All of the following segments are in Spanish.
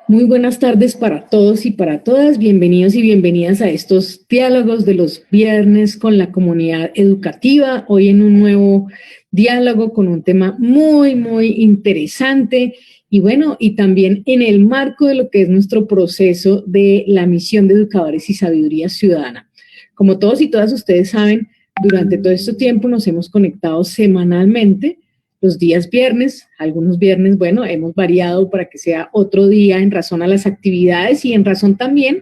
Muy buenas tardes para todos y para todas. Bienvenidos y bienvenidas a estos diálogos de los viernes con la comunidad educativa. Hoy en un nuevo diálogo con un tema muy interesante y bueno, y también en el marco de lo que es nuestro proceso de la misión de educadores y sabiduría ciudadana. Como todos y todas ustedes saben, durante todo este tiempo nos hemos conectado semanalmente los días viernes, algunos viernes, bueno, hemos variado para que sea otro día en razón a las actividades y en razón también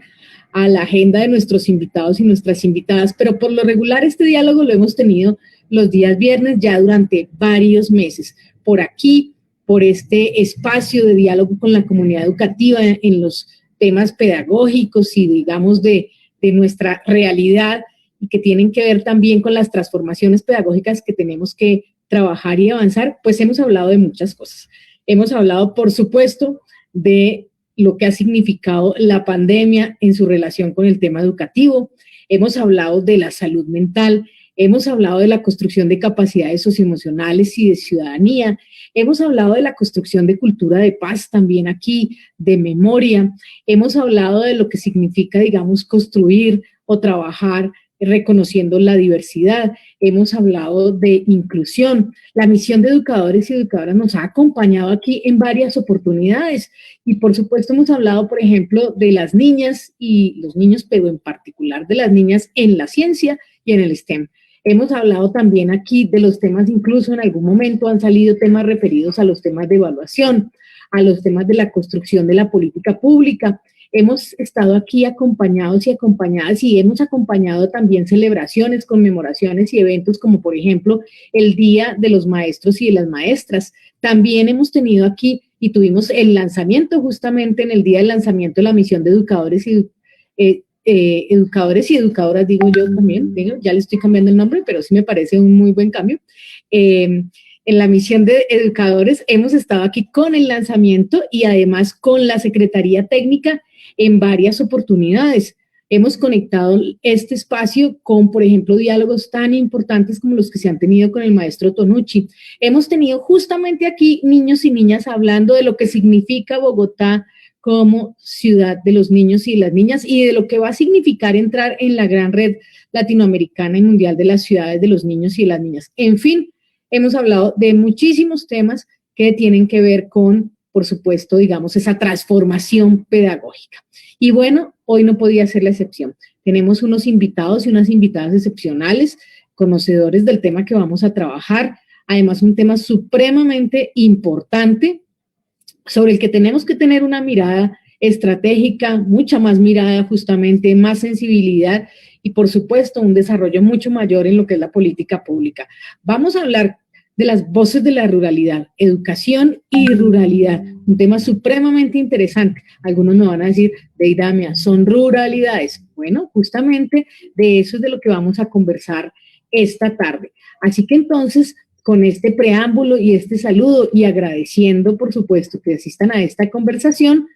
a la agenda de nuestros invitados y nuestras invitadas, pero por lo regular este diálogo lo hemos tenido los días viernes ya durante varios meses. Por aquí, por este espacio de diálogo con la comunidad educativa en los temas pedagógicos y digamos de nuestra realidad y que tienen que ver también con las transformaciones pedagógicas que tenemos que trabajar y avanzar, pues hemos hablado de muchas cosas. Hemos hablado, por supuesto, de lo que ha significado la pandemia en su relación con el tema educativo. Hemos hablado de la salud mental, hemos hablado de la construcción de capacidades socioemocionales y de ciudadanía, hemos hablado de la construcción de cultura de paz también aquí, de memoria, hemos hablado de lo que significa, digamos, construir o trabajar reconociendo la diversidad, hemos hablado de inclusión. La misión de educadores y educadoras nos ha acompañado aquí en varias oportunidades y por supuesto hemos hablado, por ejemplo, de las niñas y los niños, pero en particular de las niñas en la ciencia y en el STEM. Hemos hablado también aquí de los temas, incluso en algún momento han salido temas referidos a los temas de evaluación, a los temas de la construcción de la política pública. Hemos estado aquí acompañados y acompañadas y hemos acompañado también celebraciones, conmemoraciones y eventos como por ejemplo el Día de los Maestros y de las Maestras. También hemos tenido aquí y tuvimos el lanzamiento justamente en el día del lanzamiento de la misión de educadores y educadoras, digo yo también, ya le estoy cambiando el nombre, pero sí me parece un muy buen cambio. En la misión de educadores hemos estado aquí con el lanzamiento y además con la Secretaría Técnica en varias oportunidades. Hemos conectado este espacio con, por ejemplo, diálogos tan importantes como los que se han tenido con el maestro Tonucci. Hemos tenido justamente aquí niños y niñas hablando de lo que significa Bogotá como ciudad de los niños y las niñas y de lo que va a significar entrar en la gran red latinoamericana y mundial de las ciudades de los niños y las niñas. En fin, hemos hablado de muchísimos temas que tienen que ver con, por supuesto, digamos, esa transformación pedagógica. Y bueno, hoy no podía ser la excepción. Tenemos unos invitados y unas invitadas excepcionales, conocedores del tema que vamos a trabajar, además un tema supremamente importante sobre el que tenemos que tener una mirada estratégica, mucha más mirada justamente, más sensibilidad y por supuesto un desarrollo mucho mayor en lo que es la política pública. Vamos a hablar de las voces de la ruralidad, educación y ruralidad, un tema supremamente interesante. Algunos me van a decir, Deidamia, ¿son ruralidades? Bueno, justamente de eso es de lo que vamos a conversar esta tarde. Así que entonces, con este preámbulo y este saludo y agradeciendo, por supuesto, que asistan a esta conversación,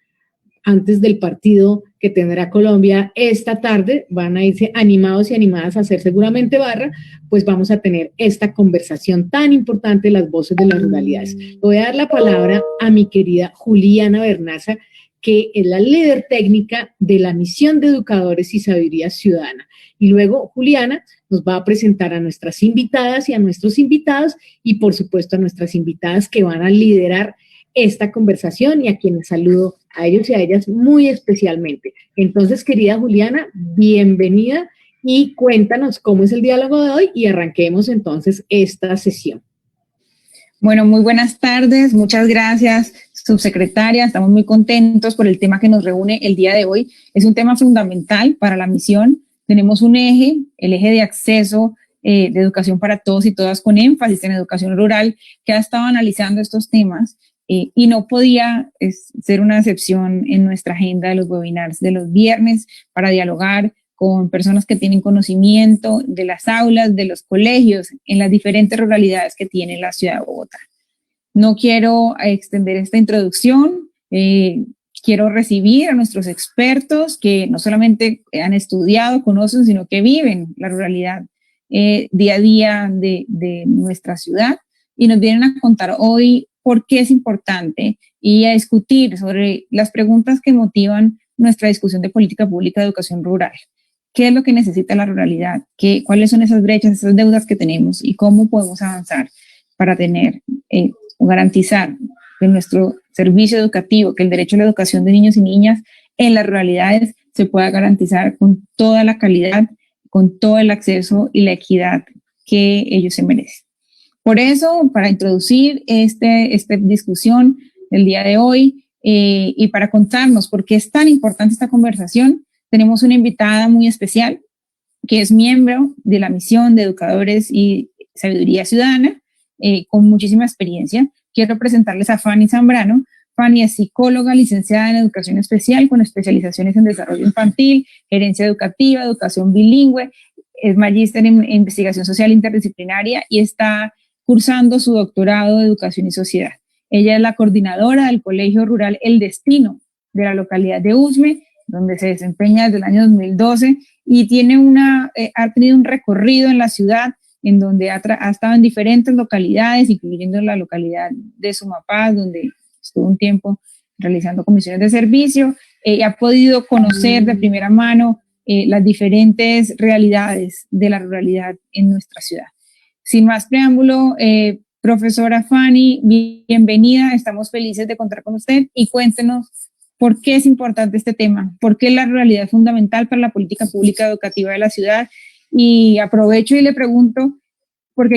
antes del partido que tendrá Colombia esta tarde, van a irse animados y animadas a hacer seguramente barra, pues vamos a tener esta conversación tan importante de las voces de las ruralidades. Le voy a dar la palabra a mi querida Juliana Bernaza, que es la líder técnica de la misión de educadores y sabiduría ciudadana. Y luego Juliana nos va a presentar a nuestras invitadas y a nuestros invitados y por supuesto a nuestras invitadas que van a liderar esta conversación y a quienes saludo a ellos y a ellas muy especialmente. Entonces, querida Juliana, bienvenida y cuéntanos cómo es el diálogo de hoy y arranquemos entonces esta sesión. Bueno, muy buenas tardes, muchas gracias, subsecretaria. Estamos muy contentos por el tema que nos reúne el día de hoy. Es un tema fundamental para la misión. Tenemos un eje, el eje de acceso de educación para todos y todas con énfasis en educación rural, que ha estado analizando estos temas y no podía ser una excepción en nuestra agenda de los webinars de los viernes para dialogar con personas que tienen conocimiento de las aulas, de los colegios, en las diferentes ruralidades que tiene la ciudad de Bogotá. No quiero extender esta introducción, quiero recibir a nuestros expertos que no solamente han estudiado, conocen, sino que viven la ruralidad día a día de nuestra ciudad y nos vienen a contar hoy por qué es importante y a discutir sobre las preguntas que motivan nuestra discusión de política pública de educación rural. ¿Qué es lo que necesita la ruralidad? ¿Cuáles son esas brechas, esas deudas que tenemos y cómo podemos avanzar para tener o garantizar que nuestro servicio educativo, que el derecho a la educación de niños y niñas en las ruralidades se pueda garantizar con toda la calidad, con todo el acceso y la equidad que ellos se merecen? Por eso, para introducir esta discusión del día de hoy y para contarnos por qué es tan importante esta conversación, tenemos una invitada muy especial que es miembro de la misión de Educadores y Sabiduría Ciudadana, con muchísima experiencia. Quiero presentarles a Fanny Zambrano. Fanny es psicóloga, licenciada en Educación Especial con especializaciones en Desarrollo Infantil, Gerencia Educativa, Educación Bilingüe, es magíster en Investigación Social Interdisciplinaria y está cursando su doctorado de Educación y Sociedad. Ella es la coordinadora del Colegio Rural El Destino de la localidad de Usme, donde se desempeña desde el año 2012 y ha tenido un recorrido en la ciudad en donde ha estado en diferentes localidades, incluyendo la localidad de Sumapaz, donde estuvo un tiempo realizando comisiones de servicio, y ha podido conocer de primera mano las diferentes realidades de la ruralidad en nuestra ciudad. Sin más preámbulo, profesora Fanny, bienvenida, estamos felices de contar con usted y cuéntenos por qué es importante este tema, por qué la ruralidad es fundamental para la política pública educativa de la ciudad. Y aprovecho y le pregunto, ¿por qué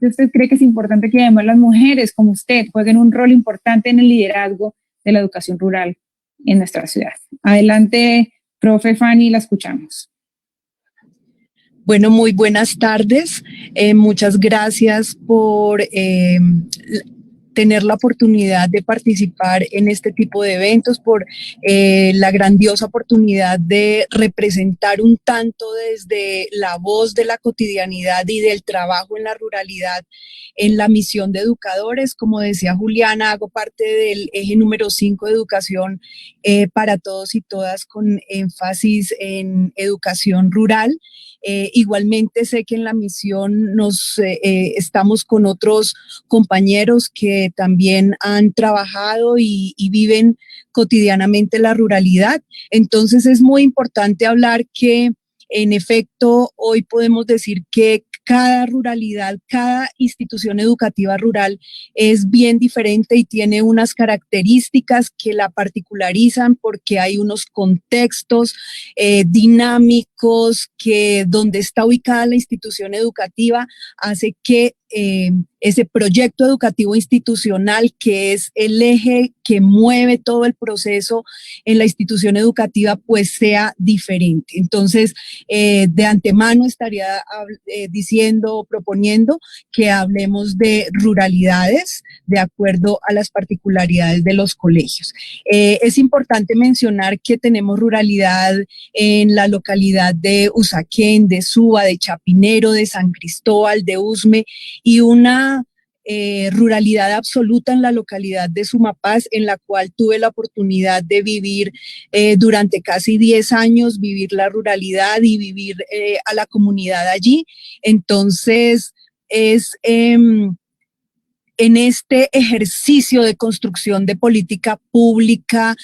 usted cree que es importante que además las mujeres como usted jueguen un rol importante en el liderazgo de la educación rural en nuestra ciudad? Adelante, profe Fanny, la escuchamos. Bueno, muy buenas tardes. Muchas gracias por tener la oportunidad de participar en este tipo de eventos, por la grandiosa oportunidad de representar un tanto desde la voz de la cotidianidad y del trabajo en la ruralidad en la misión de educadores. Como decía Juliana, hago parte del eje número 5 de educación para todos y todas, con énfasis en educación rural. Igualmente sé que en la misión estamos con otros compañeros que también han trabajado y viven cotidianamente la ruralidad. Entonces es muy importante hablar que en efecto hoy podemos decir que cada ruralidad, cada institución educativa rural es bien diferente y tiene unas características que la particularizan, porque hay unos contextos dinámicos que donde está ubicada la institución educativa hace que ese proyecto educativo institucional, que es el eje que mueve todo el proceso en la institución educativa, pues sea diferente. Entonces, de antemano estaría diciendo, proponiendo que hablemos de ruralidades de acuerdo a las particularidades de los colegios. Es importante mencionar que tenemos ruralidad en la localidad de Usaquén, de Suba, de Chapinero, de San Cristóbal, de Usme, y una ruralidad absoluta en la localidad de Sumapaz, en la cual tuve la oportunidad de vivir durante casi 10 años, vivir la ruralidad y vivir a la comunidad allí. Entonces, es en este ejercicio de construcción de política pública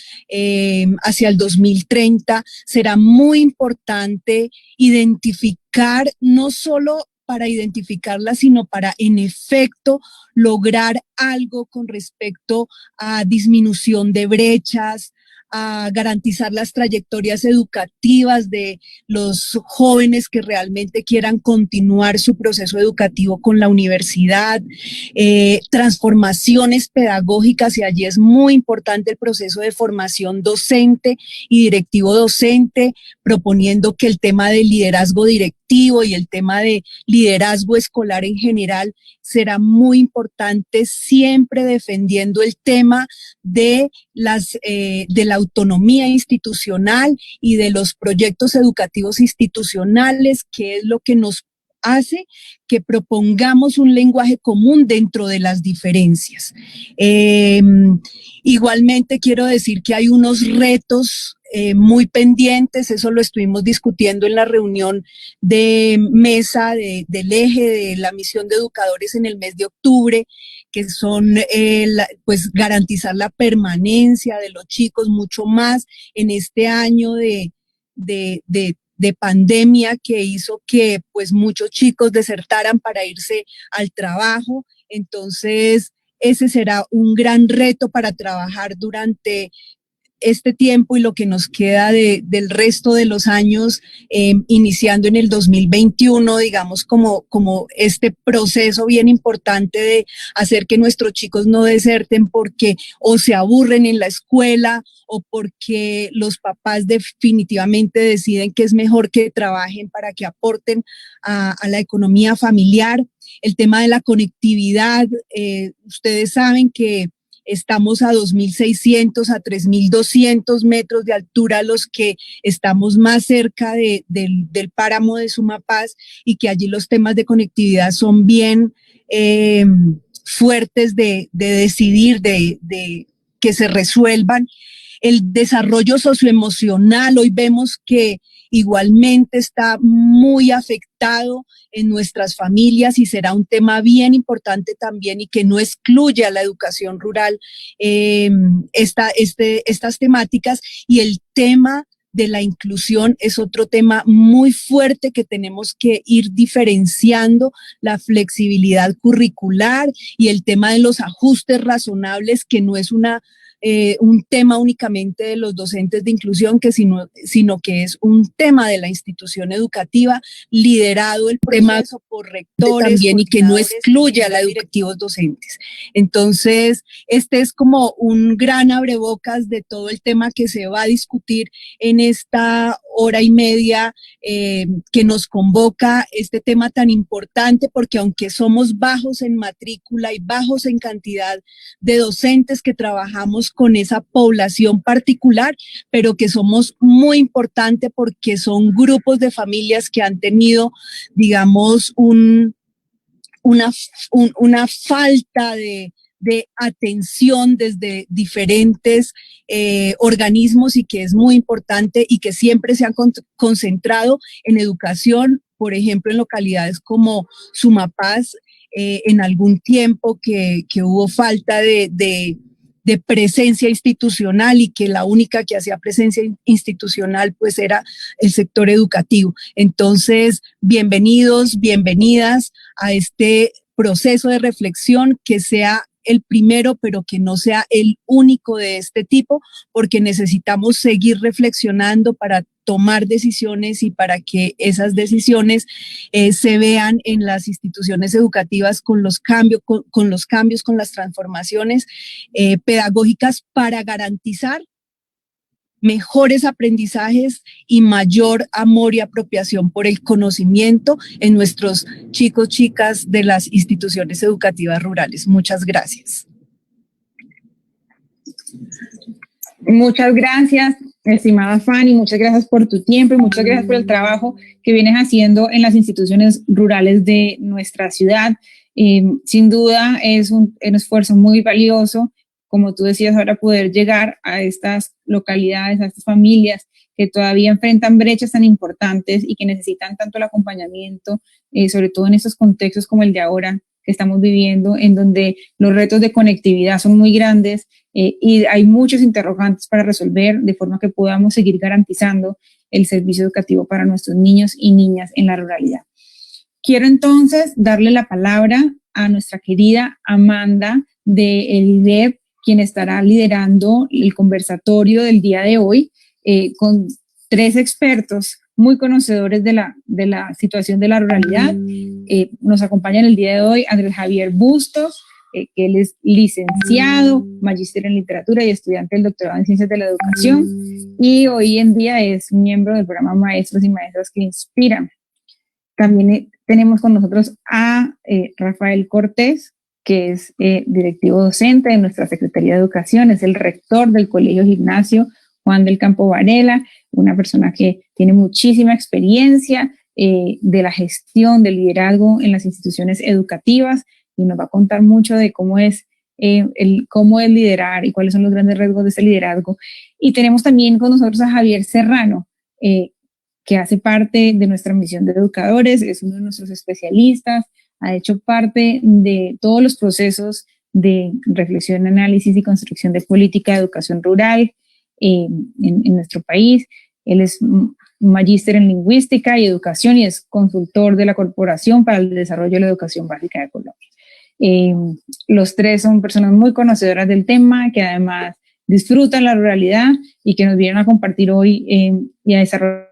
hacia el 2030, será muy importante identificar, no solo para identificarla, sino para en efecto lograr algo con respecto a disminución de brechas, a garantizar las trayectorias educativas de los jóvenes que realmente quieran continuar su proceso educativo con la universidad, transformaciones pedagógicas, y allí es muy importante el proceso de formación docente y directivo docente, proponiendo que el tema del liderazgo directivo y el tema de liderazgo escolar en general será muy importante, siempre defendiendo el tema de la autonomía institucional y de los proyectos educativos institucionales, que es lo que nos hace que propongamos un lenguaje común dentro de las diferencias. Igualmente quiero decir que hay unos retos muy pendientes, eso lo estuvimos discutiendo en la reunión de mesa del eje de la misión de educadores en el mes de octubre, que son pues garantizar la permanencia de los chicos mucho más en este año de pandemia que hizo que pues muchos chicos desertaran para irse al trabajo. Entonces ese será un gran reto para trabajar durante este tiempo y lo que nos queda del resto de los años, iniciando en el 2021, digamos, como este proceso bien importante de hacer que nuestros chicos no deserten porque o se aburren en la escuela o porque los papás definitivamente deciden que es mejor que trabajen para que aporten a la economía familiar. El tema de la conectividad, ustedes saben que estamos a 2.600, a 3.200 metros de altura, los que estamos más cerca del páramo de Sumapaz, y que allí los temas de conectividad son bien fuertes de decidir, de que se resuelvan. El desarrollo socioemocional, hoy vemos que igualmente está muy afectado en nuestras familias y será un tema bien importante también y que no excluye a la educación rural estas temáticas. Y el tema de la inclusión es otro tema muy fuerte que tenemos que ir diferenciando, la flexibilidad curricular y el tema de los ajustes razonables, que no es un tema únicamente de los docentes de inclusión, sino que es un tema de la institución educativa, liderado el proceso por rectores también, y que no excluye a los directivos docentes. Entonces, este es como un gran abrebocas de todo el tema que se va a discutir en esta hora y media que nos convoca, este tema tan importante, porque aunque somos bajos en matrícula y bajos en cantidad de docentes que trabajamos con esa población particular, pero que somos muy importante porque son grupos de familias que han tenido, digamos, una falta de atención desde diferentes organismos, y que es muy importante y que siempre se han concentrado en educación, por ejemplo, en localidades como Sumapaz, en algún tiempo que hubo falta de presencia institucional, y que la única que hacía presencia institucional pues era el sector educativo. Entonces, bienvenidos, bienvenidas a este proceso de reflexión, que sea el primero, pero que no sea el único de este tipo, porque necesitamos seguir reflexionando para tomar decisiones y para que esas decisiones se vean en las instituciones educativas con los cambios, con las transformaciones pedagógicas, para garantizar mejores aprendizajes y mayor amor y apropiación por el conocimiento en nuestros chicos, chicas de las instituciones educativas rurales. Muchas gracias. Muchas gracias, estimada Fanny, muchas gracias por tu tiempo y muchas gracias por el trabajo que vienes haciendo en las instituciones rurales de nuestra ciudad. Sin duda es un esfuerzo muy valioso, como tú decías, ahora poder llegar a estas localidades, a estas familias que todavía enfrentan brechas tan importantes y que necesitan tanto el acompañamiento, sobre todo en estos contextos como el de ahora que estamos viviendo, en donde los retos de conectividad son muy grandes y hay muchos interrogantes para resolver, de forma que podamos seguir garantizando el servicio educativo para nuestros niños y niñas en la ruralidad. Quiero entonces darle la palabra a nuestra querida Amanda de EDIDEP, quien estará liderando el conversatorio del día de hoy con 3 expertos muy conocedores de la situación de la ruralidad. Nos acompaña en el día de hoy Andrés Javier Bustos, que él es licenciado, magíster en literatura y estudiante del doctorado en ciencias de la educación, y hoy en día es miembro del programa Maestros y Maestras que Inspiran. También tenemos con nosotros a Rafael Cortés, que es directivo docente de nuestra Secretaría de Educación, es el rector del Colegio Gimnasio Juan del Campo Varela, una persona que tiene muchísima experiencia de la gestión del liderazgo en las instituciones educativas y nos va a contar mucho de cómo es liderar y cuáles son los grandes riesgos de ese liderazgo. Y tenemos también con nosotros a Javier Serrano, que hace parte de nuestra misión de educadores, es uno de nuestros especialistas, ha hecho parte de todos los procesos de reflexión, análisis y construcción de política de educación rural en nuestro país. Él es magíster en lingüística y educación y es consultor de la Corporación para el Desarrollo de la Educación Básica de Colombia. Los tres son personas muy conocedoras del tema, que además disfrutan la ruralidad y que nos vienen a compartir hoy y a desarrollar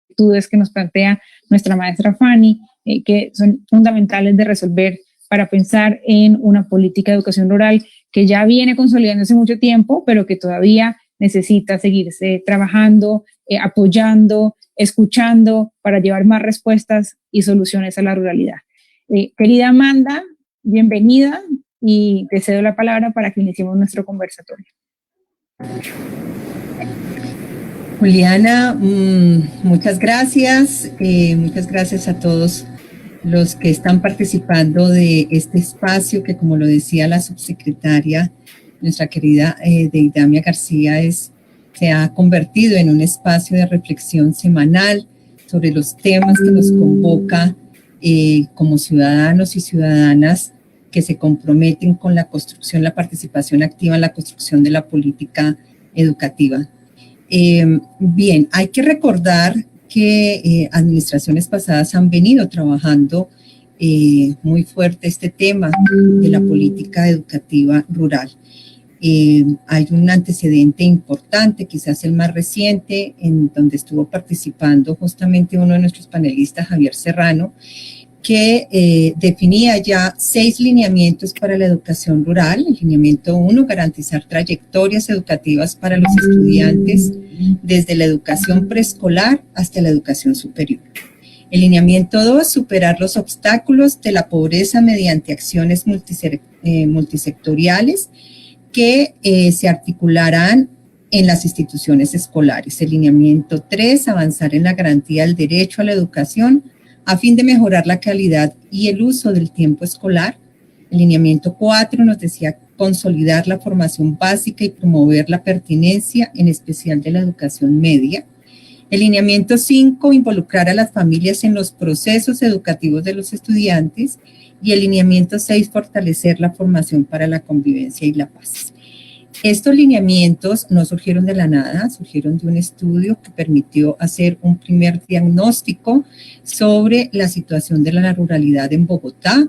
actitudes que nos plantea nuestra maestra Fanny, que son fundamentales de resolver para pensar en una política de educación rural que ya viene consolidándose mucho tiempo, pero que todavía necesita seguirse trabajando, apoyando, escuchando para llevar más respuestas y soluciones a la ruralidad. Querida Amanda, bienvenida y te cedo la palabra para que iniciemos nuestro conversatorio. Juliana, muchas gracias a todos los que están participando de este espacio que, como lo decía la subsecretaria, nuestra querida Deidamia García, se ha convertido en un espacio de reflexión semanal sobre los temas que nos convoca como ciudadanos y ciudadanas que se comprometen con la construcción, la participación activa en la construcción de la política educativa. Bien, hay que recordar que administraciones pasadas han venido trabajando muy fuerte este tema de la política educativa rural. Hay un antecedente importante, quizás el más reciente, en donde estuvo participando justamente uno de nuestros panelistas, Javier Serrano, que definía ya 6 lineamientos para la educación rural. El lineamiento 1, garantizar trayectorias educativas para los estudiantes desde la educación preescolar hasta la educación superior. El lineamiento 2, superar los obstáculos de la pobreza mediante acciones multisectoriales que se articularán en las instituciones escolares. El lineamiento 3, avanzar en la garantía del derecho a la educación a fin de mejorar la calidad y el uso del tiempo escolar. El lineamiento 4 nos decía consolidar la formación básica y promover la pertinencia, en especial de la educación media. El lineamiento 5, involucrar a las familias en los procesos educativos de los estudiantes. Y el lineamiento 6, fortalecer la formación para la convivencia y la paz. Estos lineamientos no surgieron de la nada, surgieron de un estudio que permitió hacer un primer diagnóstico sobre la situación de la ruralidad en Bogotá.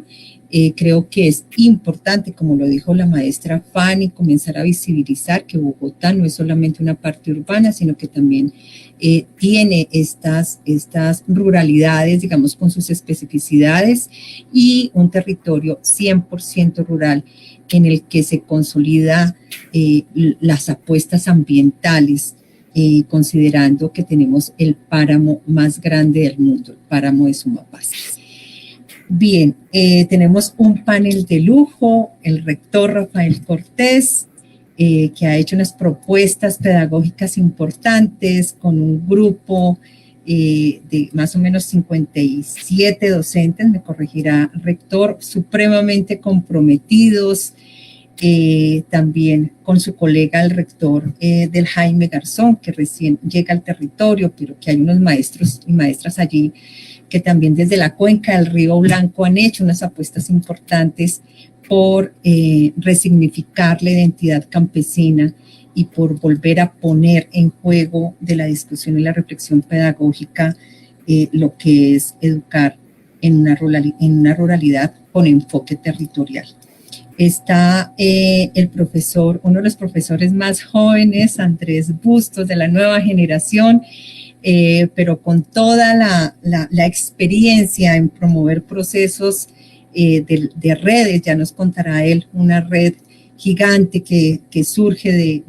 Creo que es importante, como lo dijo la maestra Fanny, comenzar a visibilizar que Bogotá no es solamente una parte urbana, sino que también tiene estas ruralidades, digamos, con sus especificidades y un territorio 100% rural en el que se consolida las apuestas ambientales, considerando que tenemos el páramo más grande del mundo, el páramo de Sumapaz. Bien, tenemos un panel de lujo, el rector Rafael Cortés, que ha hecho unas propuestas pedagógicas importantes con un grupo de más o menos 57 docentes, me corregirá rector, supremamente comprometidos, también con su colega el rector del Jaime Garzón, que recién llega al territorio, pero que hay unos maestros y maestras allí que también desde la cuenca del Río Blanco han hecho unas apuestas importantes por resignificar la identidad campesina y por volver a poner en juego de la discusión y la reflexión pedagógica lo que es educar en una ruralidad con enfoque territorial. Está el profesor, uno de los profesores más jóvenes, Andrés Bustos, de la nueva generación, pero con toda la experiencia en promover procesos de redes. Ya nos contará él una red gigante que surge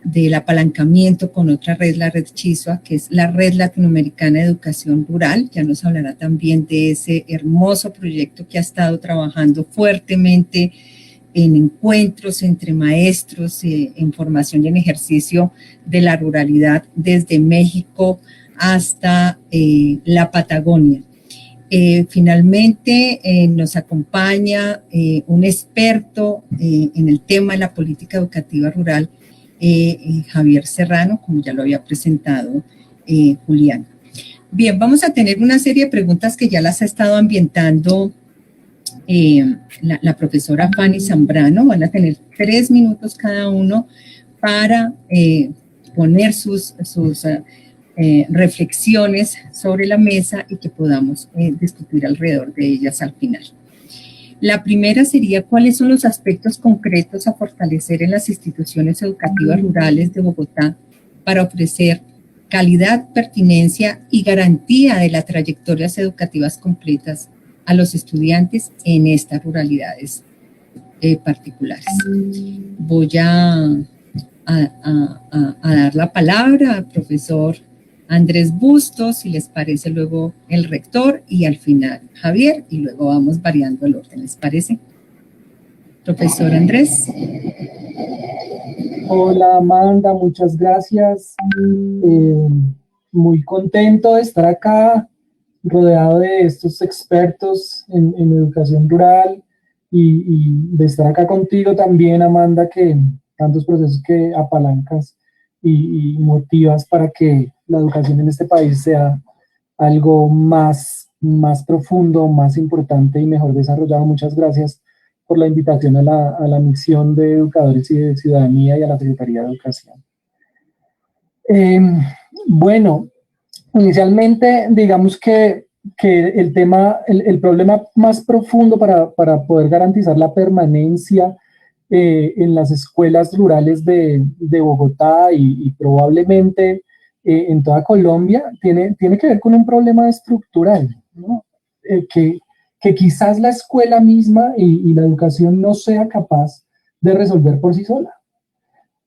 del apalancamiento con otra red, la red Chisua, que es la Red Latinoamericana de Educación Rural. Ya nos hablará también de ese hermoso proyecto que ha estado trabajando fuertemente en encuentros entre maestros, en formación y en ejercicio de la ruralidad desde México hasta la Patagonia. Finalmente nos acompaña un experto en el tema de la política educativa rural, Javier Serrano, como ya lo había presentado Julián. Bien, vamos a tener una serie de preguntas que ya las ha estado ambientando la profesora Fanny Zambrano. Van a tener 3 minutos cada uno para poner sus reflexiones sobre la mesa y que podamos discutir alrededor de ellas al final. La primera sería: ¿cuáles son los aspectos concretos a fortalecer en las instituciones educativas rurales de Bogotá para ofrecer calidad, pertinencia y garantía de las trayectorias educativas completas a los estudiantes en estas ruralidades particulares? Voy a dar la palabra al profesor Andrés Bustos, si les parece, luego el rector y al final Javier, y luego vamos variando el orden, ¿les parece? Profesor Andrés. Hola Amanda, muchas gracias. Muy contento de estar acá, rodeado de estos expertos en educación rural y de estar acá contigo también, Amanda, que tantos procesos que apalancas y motivas para que la educación en este país sea algo más profundo, más importante y mejor desarrollado. Muchas gracias por la invitación a la misión de Educadores y de Ciudadanía y a la Secretaría de Educación. Bueno, inicialmente digamos que el problema más profundo para poder garantizar la permanencia en las escuelas rurales de Bogotá y probablemente en toda Colombia tiene que ver con un problema estructural, ¿no? Que quizás la escuela misma y la educación no sea capaz de resolver por sí sola.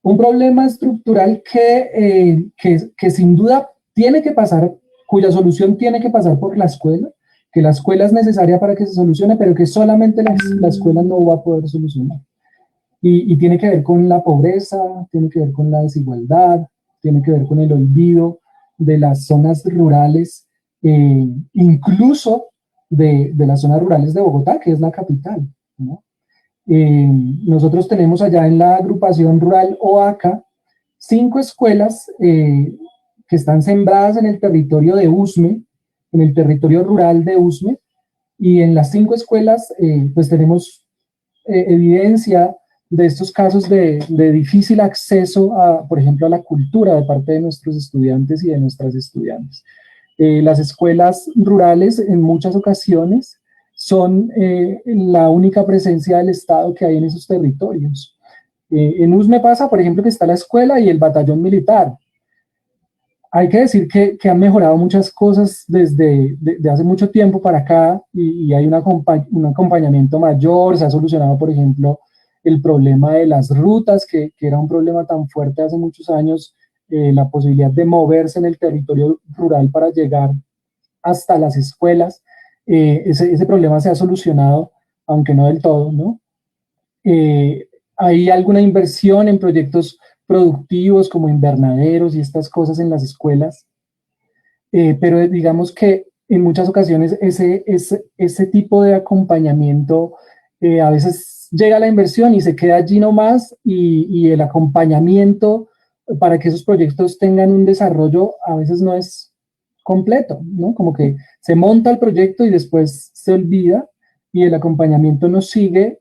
Un problema estructural que sin duda tiene que pasar, cuya solución tiene que pasar por la escuela, que la escuela es necesaria para que se solucione, pero que solamente la escuela no va a poder solucionar. Y tiene que ver con la pobreza, tiene que ver con la desigualdad, tiene que ver con el olvido de las zonas rurales, incluso de las zonas rurales de Bogotá, que es la capital, ¿no? Nosotros tenemos allá en la agrupación rural OACA 5 escuelas que están sembradas en el territorio de Usme, en el territorio rural de Usme, y en las 5 escuelas pues tenemos evidencia de estos casos de difícil acceso, por ejemplo, a la cultura de parte de nuestros estudiantes y de nuestras estudiantes. Las escuelas rurales en muchas ocasiones son la única presencia del Estado que hay en esos territorios. En Usme pasa, por ejemplo, que está la escuela y el batallón militar. Hay que decir que han mejorado muchas cosas desde hace mucho tiempo para acá y hay un acompañamiento mayor. Se ha solucionado, por ejemplo, el problema de las rutas, que era un problema tan fuerte hace muchos años, la posibilidad de moverse en el territorio rural para llegar hasta las escuelas. Ese problema se ha solucionado, aunque no del todo, ¿no? Hay alguna inversión en proyectos productivos como invernaderos y estas cosas en las escuelas, pero digamos que en muchas ocasiones ese tipo de acompañamiento a veces llega la inversión y se queda allí nomás y el acompañamiento para que esos proyectos tengan un desarrollo a veces no es completo, ¿no? Como que se monta el proyecto y después se olvida y el acompañamiento no sigue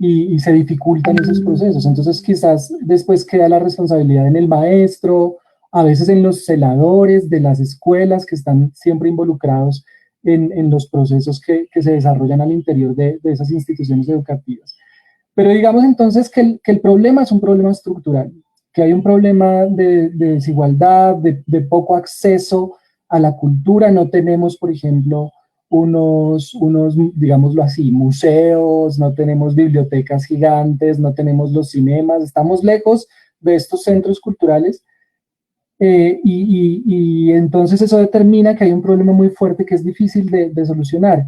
y se dificultan esos procesos. Entonces quizás después queda la responsabilidad en el maestro, a veces en los celadores de las escuelas que están siempre involucrados en los procesos que se desarrollan al interior de esas instituciones educativas. Pero digamos entonces que el problema es un problema estructural, que hay un problema de desigualdad, de poco acceso a la cultura. No tenemos, por ejemplo, unos, digámoslo así, museos, no tenemos bibliotecas gigantes, no tenemos los cinemas, estamos lejos de estos centros culturales y entonces eso determina que hay un problema muy fuerte que es difícil de solucionar.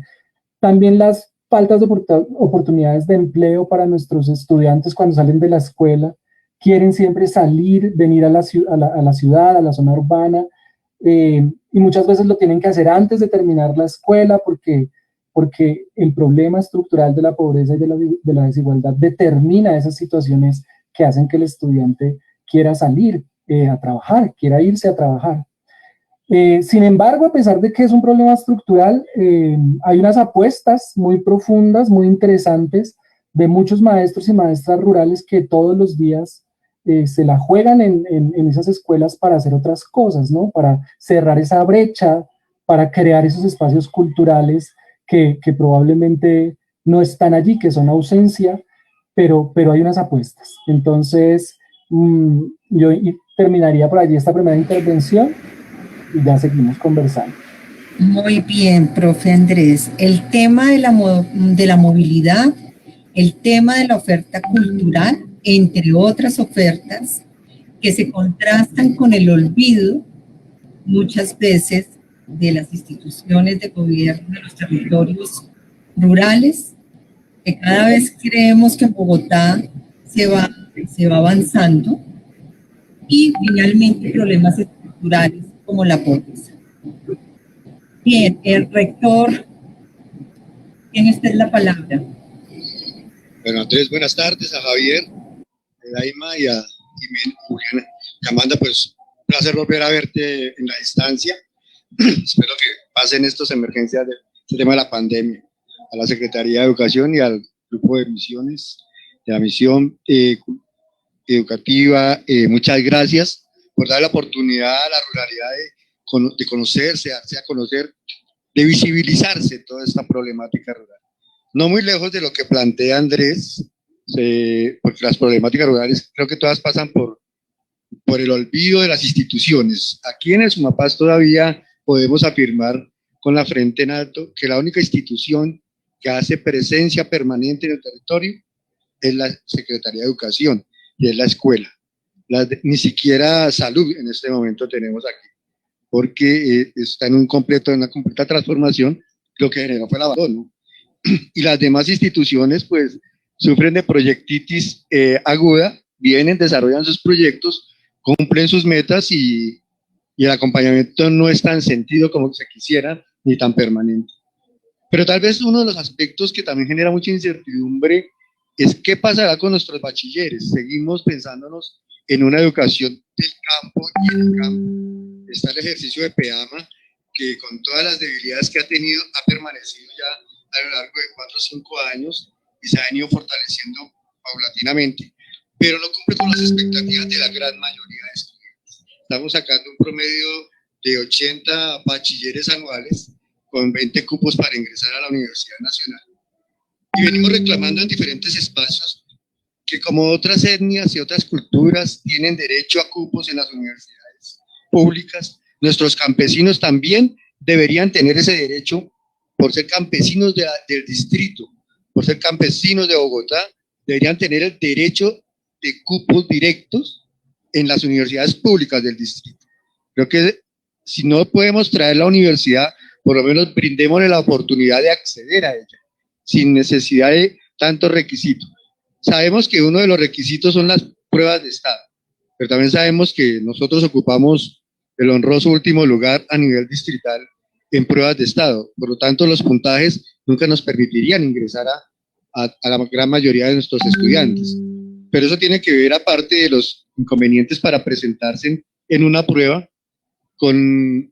También las faltas de oportunidades de empleo para nuestros estudiantes cuando salen de la escuela, quieren siempre salir, venir a la ciudad, a la zona urbana. y muchas veces lo tienen que hacer antes de terminar la escuela porque el problema estructural de la pobreza y de la desigualdad determina esas situaciones que hacen que el estudiante quiera salir a trabajar, quiera irse a trabajar. Sin embargo, a pesar de que es un problema estructural, hay unas apuestas muy profundas, muy interesantes de muchos maestros y maestras rurales que todos los días se la juegan en esas escuelas para hacer otras cosas, ¿no? Para cerrar esa brecha, para crear esos espacios culturales que probablemente no están allí, que son ausencia, pero hay unas apuestas. Entonces, yo terminaría por allí esta primera intervención y ya seguimos conversando. Muy bien, profe Andrés. El tema de la movilidad, el tema de la oferta cultural, entre otras ofertas, que se contrastan con el olvido muchas veces de las instituciones de gobierno de los territorios rurales, que cada vez creemos que en Bogotá se va avanzando, y finalmente problemas estructurales como la pobreza. Bien, el rector, tiene usted la palabra. Bueno, Andrés, buenas tardes, a Javier, a Daima y a Juliana. Y Amanda, pues un placer volver a verte en la distancia. Espero que pasen estas emergencias del tema de la pandemia. A la Secretaría de Educación y al grupo de misiones, de la misión educativa, muchas gracias por dar la oportunidad a la ruralidad de conocerse, darse a conocer, de visibilizarse toda esta problemática rural. No muy lejos de lo que plantea Andrés, porque las problemáticas rurales creo que todas pasan por el olvido de las instituciones. Aquí en el Sumapaz todavía podemos afirmar con la frente en alto que la única institución que hace presencia permanente en el territorio es la Secretaría de Educación y es la escuela. Ni siquiera salud en este momento tenemos aquí, porque está en una completa transformación. Lo que generó fue el abandono. Y las demás instituciones pues sufren de proyectitis aguda, desarrollan sus proyectos, cumplen sus metas y el acompañamiento no es tan sentido como se quisiera, ni tan permanente. Pero tal vez uno de los aspectos que también genera mucha incertidumbre es qué pasará con nuestros bachilleres. Seguimos pensándonos en una educación del campo, y en el campo está el ejercicio de PEAMA, que con todas las debilidades que ha tenido, ha permanecido ya a lo largo de 4 o 5 años y se ha venido fortaleciendo paulatinamente, pero no cumple con las expectativas de la gran mayoría de estudiantes. Estamos sacando un promedio de 80 bachilleres anuales con 20 cupos para ingresar a la Universidad Nacional. Y venimos reclamando en diferentes espacios que, como otras etnias y otras culturas tienen derecho a cupos en las universidades públicas, nuestros campesinos también deberían tener ese derecho por ser campesinos del distrito, por ser campesinos de Bogotá, deberían tener el derecho de cupos directos en las universidades públicas del distrito. Creo que si no podemos traer la universidad, por lo menos brindémosle la oportunidad de acceder a ella, sin necesidad de tantos requisitos. Sabemos que uno de los requisitos son las pruebas de estado, pero también sabemos que nosotros ocupamos el honroso último lugar a nivel distrital en pruebas de estado. Por lo tanto, los puntajes nunca nos permitirían ingresar a la gran mayoría de nuestros estudiantes. Pero eso tiene que ver, aparte de los inconvenientes para presentarse en una prueba, con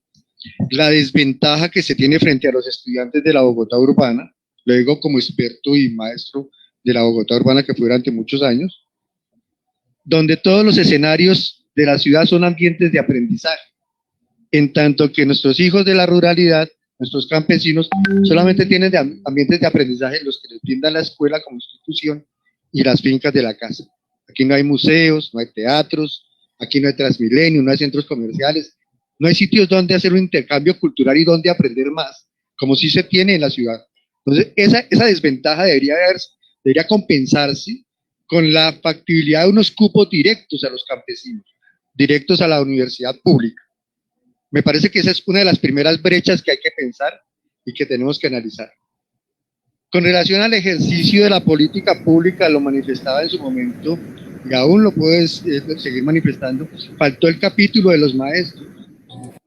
la desventaja que se tiene frente a los estudiantes de la Bogotá urbana. Lo digo como experto y maestro de la Bogotá urbana que fue durante muchos años, donde todos los escenarios de la ciudad son ambientes de aprendizaje, en tanto que nuestros hijos de la ruralidad, nuestros campesinos, solamente tienen ambientes de aprendizaje los que les brindan la escuela como institución y las fincas de la casa. Aquí no hay museos, no hay teatros, aquí no hay Transmilenio, no hay centros comerciales, no hay sitios donde hacer un intercambio cultural y donde aprender más, como sí se tiene en la ciudad. Entonces, esa desventaja debería compensarse con la factibilidad de unos cupos directos a los campesinos, directos a la universidad pública. Me parece que esa es una de las primeras brechas que hay que pensar y que tenemos que analizar. Con relación al ejercicio de la política pública, lo manifestaba en su momento y aún lo puedes seguir manifestando, faltó el capítulo de los maestros,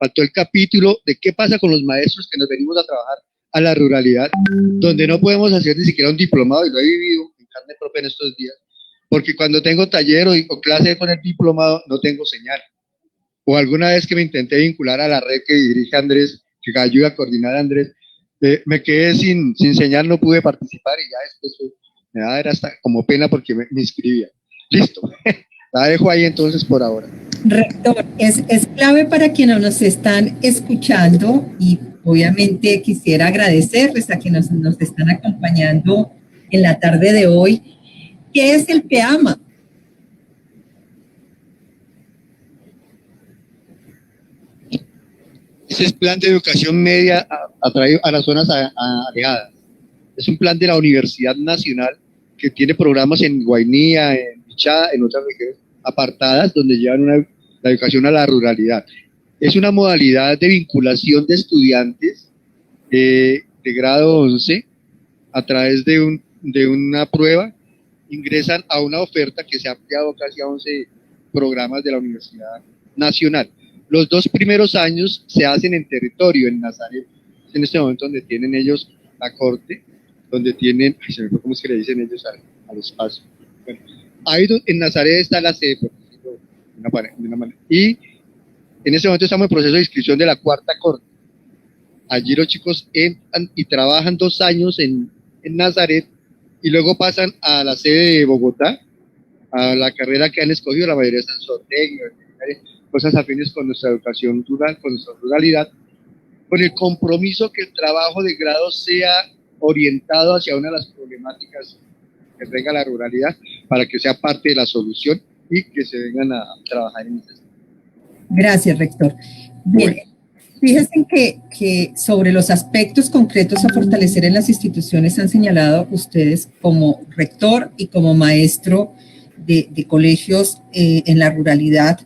faltó el capítulo de qué pasa con los maestros que nos venimos a trabajar a la ruralidad, donde no podemos hacer ni siquiera un diplomado, y lo he vivido en carne propia en estos días, porque cuando tengo taller o clase con el diplomado no tengo señal. O alguna vez que me intenté vincular a la red que dirige Andrés, que ayuda a coordinar a Andrés, me quedé sin señal, no pude participar y ya después me da era hasta como pena porque me inscribía. Listo, la dejo ahí entonces por ahora. Rector, es clave para quienes nos están escuchando y obviamente quisiera agradecerles a quienes nos están acompañando en la tarde de hoy. ¿Qué es el PEAMA? Ese es Plan de Educación Media atraído a las zonas alejadas. Es un plan de la Universidad Nacional que tiene programas en Guainía, en Bichá, en otras regiones apartadas donde llevan la educación a la ruralidad. Es una modalidad de vinculación de estudiantes de grado 11 a través de una prueba, ingresan a una oferta que se ha ampliado casi a 11 programas de la Universidad Nacional. Los 2 primeros años se hacen en territorio, en Nazaret, en este momento donde tienen ellos la corte, donde tienen, se me fue cómo es que le dicen ellos al espacio. Bueno, ahí en Nazaret está la sede, por decirlo de una manera. Y en este momento estamos en proceso de inscripción de la 4ª corte. Allí los chicos entran y trabajan 2 años en Nazaret y luego pasan a la sede de Bogotá, a la carrera que han escogido, la mayoría están sorteos, cosas afines con nuestra educación rural, con nuestra ruralidad, con el compromiso que el trabajo de grado sea orientado hacia una de las problemáticas que tenga la ruralidad para que sea parte de la solución y que se vengan a trabajar en eso. Gracias, rector. Bien, fíjense que sobre los aspectos concretos a fortalecer en las instituciones han señalado ustedes como rector y como maestro de colegios en la ruralidad,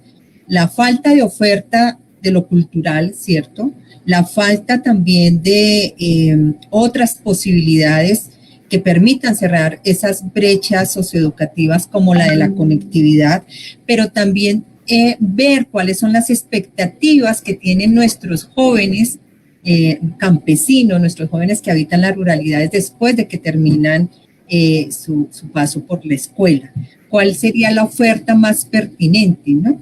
la falta de oferta de lo cultural, ¿cierto? La falta también de otras posibilidades que permitan cerrar esas brechas socioeducativas como la de la conectividad, pero también ver cuáles son las expectativas que tienen nuestros jóvenes campesinos, nuestros jóvenes que habitan las ruralidades después de que terminan su paso por la escuela. ¿Cuál sería la oferta más pertinente, no?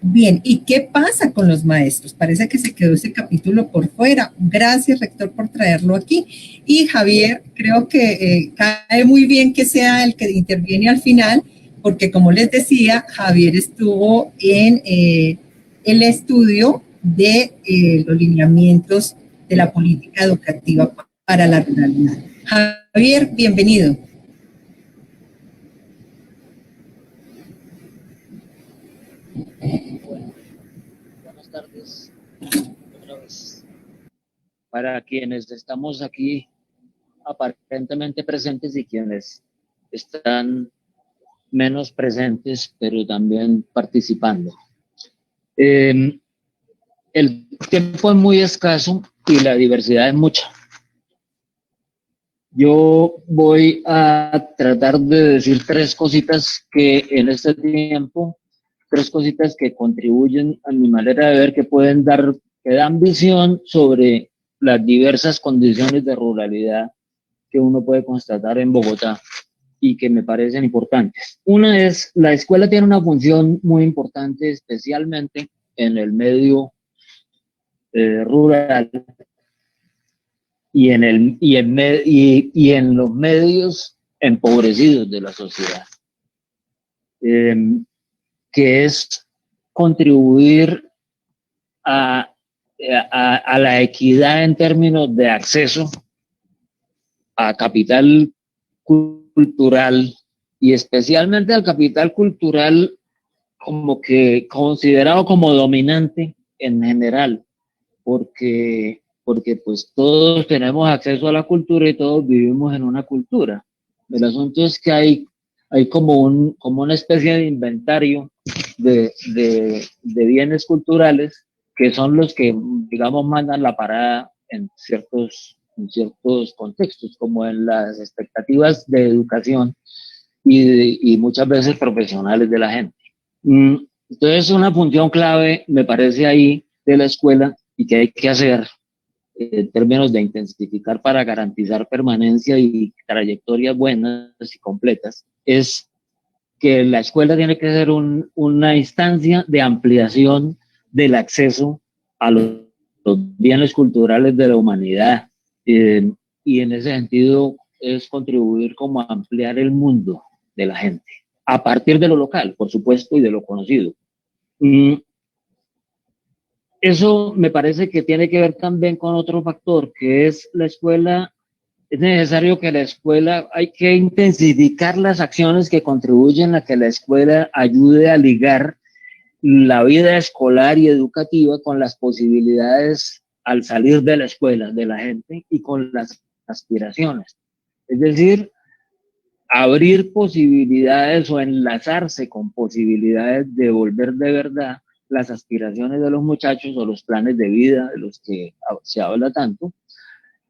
Bien, ¿y qué pasa con los maestros? Parece que se quedó ese capítulo por fuera. Gracias, rector, por traerlo aquí. Y Javier, creo que cae muy bien que sea el que interviene al final, porque como les decía, Javier estuvo en el estudio de los lineamientos de la política educativa para la ruralidad. Javier, bienvenido. Buenas tardes otra vez. Para quienes estamos aquí aparentemente presentes y quienes están menos presentes, pero también participando. El tiempo es muy escaso y la diversidad es mucha. Yo voy a tratar de decir 3 cositas que en este tiempo, 3 cositas que contribuyen a mi manera de ver, que dan visión sobre las diversas condiciones de ruralidad que uno puede constatar en Bogotá y que me parecen importantes. Una es, la escuela tiene una función muy importante, especialmente en el medio rural y en los medios empobrecidos de la sociedad, que es contribuir a la equidad en términos de acceso a capital cultural y especialmente al capital cultural como que considerado como dominante en general, porque pues todos tenemos acceso a la cultura y todos vivimos en una cultura. El asunto es que hay como una especie de inventario de bienes culturales que son los que, digamos, mandan la parada en ciertos contextos, como en las expectativas de educación y muchas veces profesionales de la gente. Entonces, una función clave, me parece ahí, de la escuela y que hay que hacer en términos de intensificar para garantizar permanencia y trayectorias buenas y completas, es que la escuela tiene que ser una instancia de ampliación del acceso a los bienes culturales de la humanidad. Y en ese sentido es contribuir como a ampliar el mundo de la gente, a partir de lo local, por supuesto, y de lo conocido. Eso me parece que tiene que ver también con otro factor, que es la escuela. Es necesario que la escuela, hay que intensificar las acciones que contribuyen a que la escuela ayude a ligar la vida escolar y educativa con las posibilidades al salir de la escuela de la gente y con las aspiraciones. Es decir, abrir posibilidades o enlazarse con posibilidades de volver de verdad las aspiraciones de los muchachos o los planes de vida de los que se habla tanto,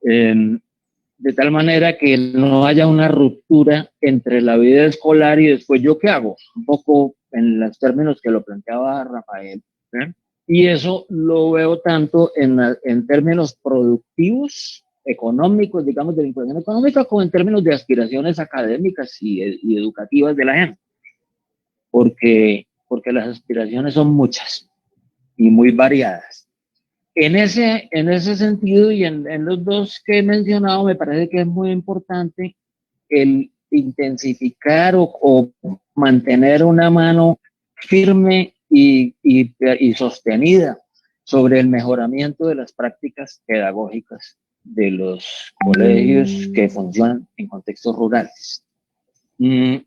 de tal manera que no haya una ruptura entre la vida escolar y después yo qué hago, un poco en los términos que lo planteaba Rafael, ¿eh? Y eso lo veo tanto en términos productivos, económicos, digamos, de vinculación económica, como en términos de aspiraciones académicas y educativas de la gente, porque las aspiraciones son muchas y muy variadas. En ese sentido y en los dos que he mencionado, me parece que es muy importante el intensificar o mantener una mano firme y sostenida sobre el mejoramiento de las prácticas pedagógicas de los colegios que funcionan en contextos rurales. En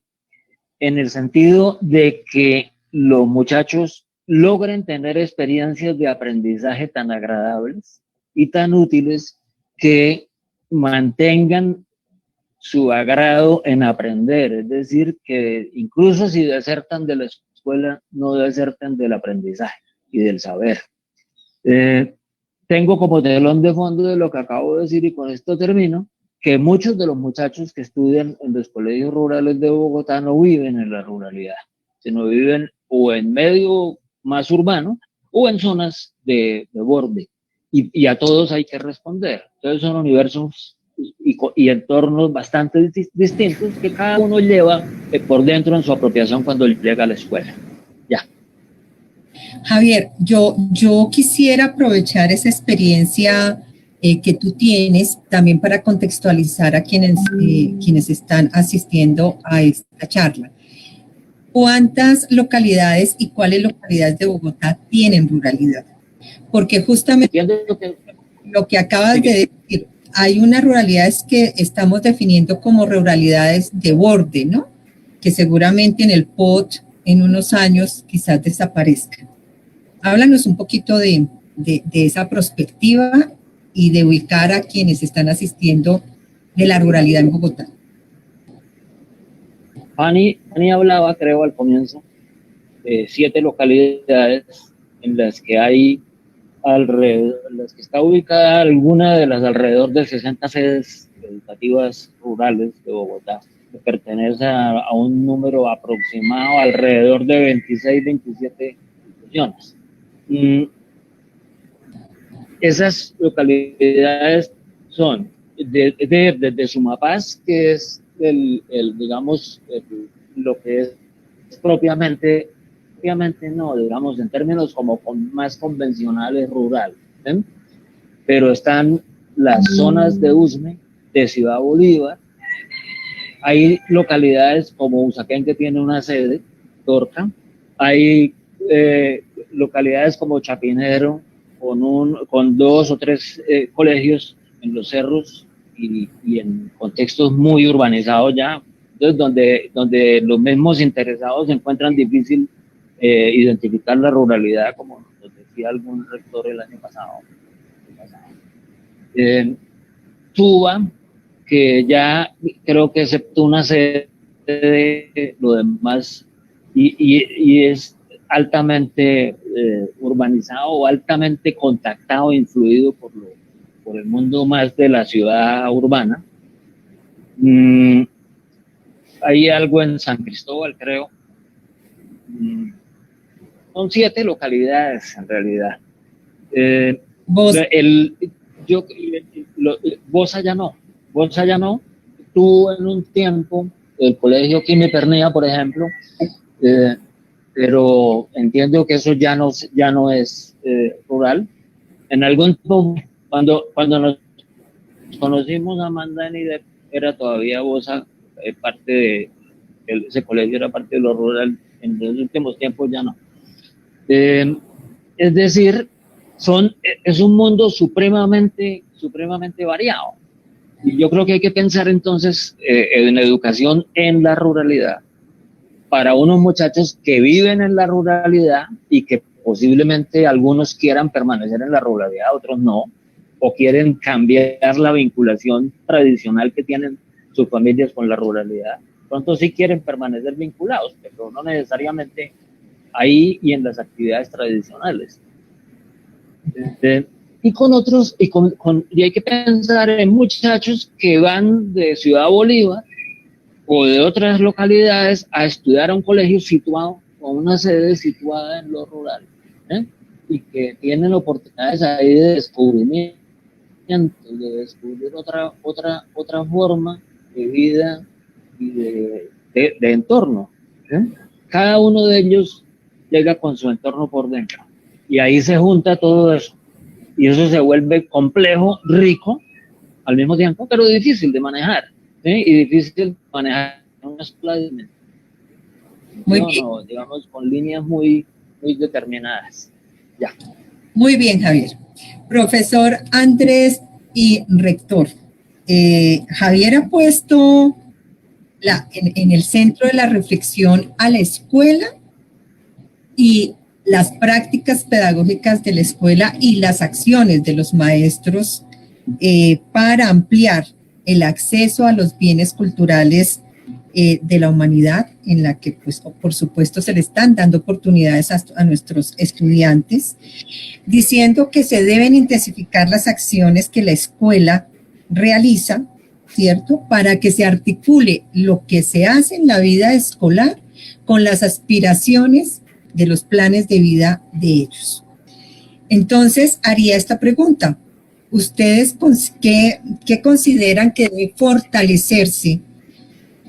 el sentido de que los muchachos logren tener experiencias de aprendizaje tan agradables y tan útiles que mantengan su agrado en aprender, es decir, que incluso si desertan de la escuela, no deserten del aprendizaje y del saber. Tengo como telón de fondo de lo que acabo de decir, y con esto termino, que muchos de los muchachos que estudian en los colegios rurales de Bogotá no viven en la ruralidad, sino viven o en medio más urbano o en zonas de borde, y a todos hay que responder. Entonces son universos y entornos bastante distintos que cada uno lleva por dentro en su apropiación cuando llega a la escuela. Ya. Javier, yo quisiera aprovechar esa experiencia que tú tienes también para contextualizar a quienes están asistiendo a esta charla. ¿Cuántas localidades y cuáles localidades de Bogotá tienen ruralidad? Porque justamente lo que acabas de decir, hay unas ruralidades que estamos definiendo como ruralidades de borde, ¿no? Que seguramente en el POT en unos años quizás desaparezcan. Háblanos un poquito de esa perspectiva y de ubicar a quienes están asistiendo de la ruralidad en Bogotá. Fanny hablaba, creo, al comienzo, de 7 localidades en las que hay alrededor, en las que está ubicada alguna de las alrededor de 60 sedes educativas rurales de Bogotá, que pertenece a un número aproximado alrededor de 26, 27 instituciones. Esas localidades son desde Sumapaz, que es lo que es propiamente no, digamos, en términos como más convencionales rural, ¿sí? Pero están las zonas de Usme, de Ciudad Bolívar, hay localidades como Usaquén, que tiene una sede, Torca, hay localidades como Chapinero, con 2 o 3 colegios en los cerros y en contextos muy urbanizados ya, entonces donde los mismos interesados encuentran difícil identificar la ruralidad, como nos decía algún rector el año pasado. Tuba, que ya creo que excepto una sede, lo demás, y es altamente urbanizado o altamente contactado, influido por el mundo más de la ciudad urbana. Hay algo en San Cristóbal, creo. Son 7 localidades en realidad. Vos, Bosa ya no. Tuvo en un tiempo el colegio Quimi Pernía, por ejemplo, pero entiendo que eso ya no es rural. En algún tiempo, cuando nos conocimos, Amanda en IDEP, era todavía Bosa parte de, ese colegio era parte de lo rural. En los últimos tiempos ya no. Es decir, es un mundo supremamente variado. Y yo creo que hay que pensar entonces en educación en la ruralidad para unos muchachos que viven en la ruralidad y que posiblemente algunos quieran permanecer en la ruralidad, otros no, o quieren cambiar la vinculación tradicional que tienen sus familias con la ruralidad. Pronto sí quieren permanecer vinculados, pero no necesariamente ahí y en las actividades tradicionales. Y con otros, y hay que pensar en muchachos que van de Ciudad Bolívar o de otras localidades a estudiar a un colegio situado o una sede situada en lo rural, y que tienen oportunidades ahí de descubrimiento, de descubrir otra forma de vida y de entorno. Cada uno de ellos llega con su entorno por dentro y ahí se junta todo eso y eso se vuelve complejo, rico al mismo tiempo, pero difícil de manejar, y difícil de manejar en una sola dimensión, digamos, con líneas muy determinadas. Ya. Muy bien, Javier. Profesor Andrés y rector, Javier ha puesto en el centro de la reflexión a la escuela y las prácticas pedagógicas de la escuela y las acciones de los maestros para ampliar el acceso a los bienes culturales de la humanidad, en la que, pues, por supuesto, se le están dando oportunidades a nuestros estudiantes, diciendo que se deben intensificar las acciones que la escuela realiza, ¿cierto?, para que se articule lo que se hace en la vida escolar con las aspiraciones de los planes de vida de ellos. Entonces, haría esta pregunta. ¿Ustedes qué consideran que debe fortalecerse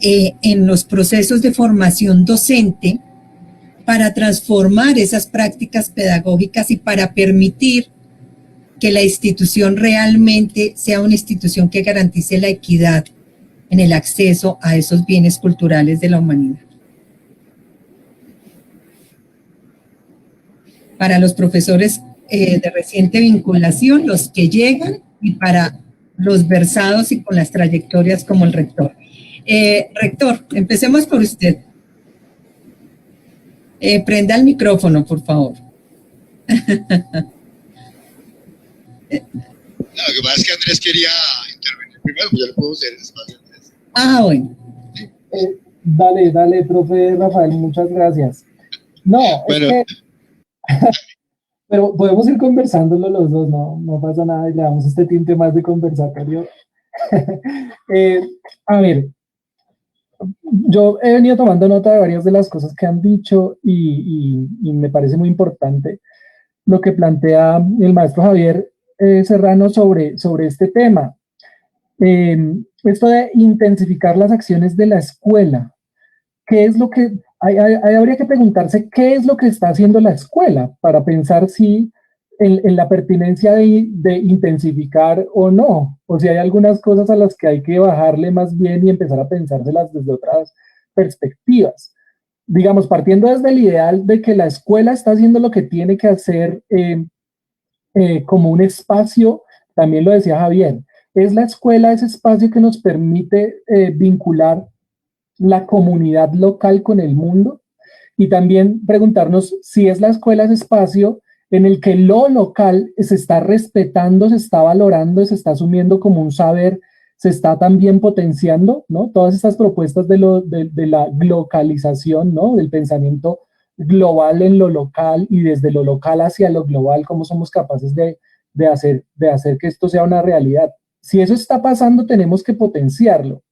en los procesos de formación docente para transformar esas prácticas pedagógicas y para permitir que la institución realmente sea una institución que garantice la equidad en el acceso a esos bienes culturales de la humanidad? Para los profesores de reciente vinculación, los que llegan, y para los versados y con las trayectorias como el rector. Rector, empecemos por usted. Prenda el micrófono, por favor. No, lo que pasa es que Andrés quería intervenir primero, pues yo le puedo hacer el espacio a Andrés. Ah, bueno. Dale, profe Rafael, muchas gracias. No, bueno. Es que... Pero podemos ir conversándolo los dos, no pasa nada y le damos este tinte más de conversatorio. A ver, yo he venido tomando nota de varias de las cosas que han dicho y me parece muy importante lo que plantea el maestro Javier Serrano sobre este tema. Esto de intensificar las acciones de la escuela. ¿Qué es lo que... habría que preguntarse qué es lo que está haciendo la escuela para pensar si en la pertinencia de intensificar o no, o si hay algunas cosas a las que hay que bajarle más bien y empezar a pensárselas desde otras perspectivas. Digamos, partiendo desde el ideal de que la escuela está haciendo lo que tiene que hacer como un espacio, también lo decía Javier, es la escuela ese espacio que nos permite vincular la comunidad local con el mundo, y también preguntarnos si es la escuela ese espacio en el que lo local se está respetando, se está valorando, se está asumiendo como un saber, se está también potenciando, ¿no? Todas estas propuestas de la globalización, ¿no? Del pensamiento global en lo local y desde lo local hacia lo global, cómo somos capaces de hacer que esto sea una realidad. Si eso está pasando, tenemos que potenciarlo.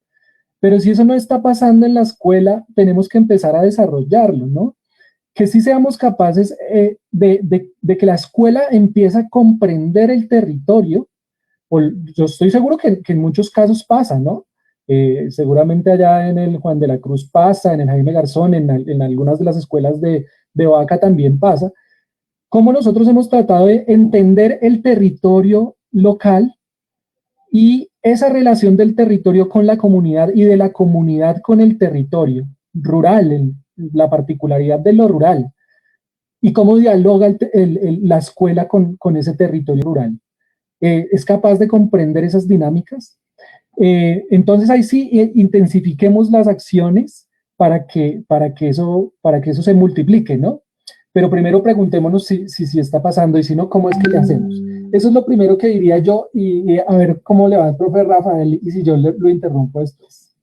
Pero si eso no está pasando en la escuela, tenemos que empezar a desarrollarlo, ¿no? que sí seamos capaces de que la escuela empiece a comprender el territorio. Yo estoy seguro que en muchos casos pasa, ¿no? Seguramente allá en el Juan de la Cruz pasa, en el Jaime Garzón, en algunas de las escuelas de Vaca también pasa. Cómo nosotros hemos tratado de entender el territorio local y esa relación del territorio con la comunidad y de la comunidad con el territorio rural, la particularidad de lo rural, y cómo dialoga la escuela con ese territorio rural. ¿Es capaz de comprender esas dinámicas? Entonces ahí sí intensifiquemos las acciones para que eso se multiplique, ¿no? Pero primero preguntémonos si está pasando, y si no, ¿cómo es que le hacemos? Eso es lo primero que diría yo, y a ver cómo le va el profe Rafael, y si yo lo interrumpo después.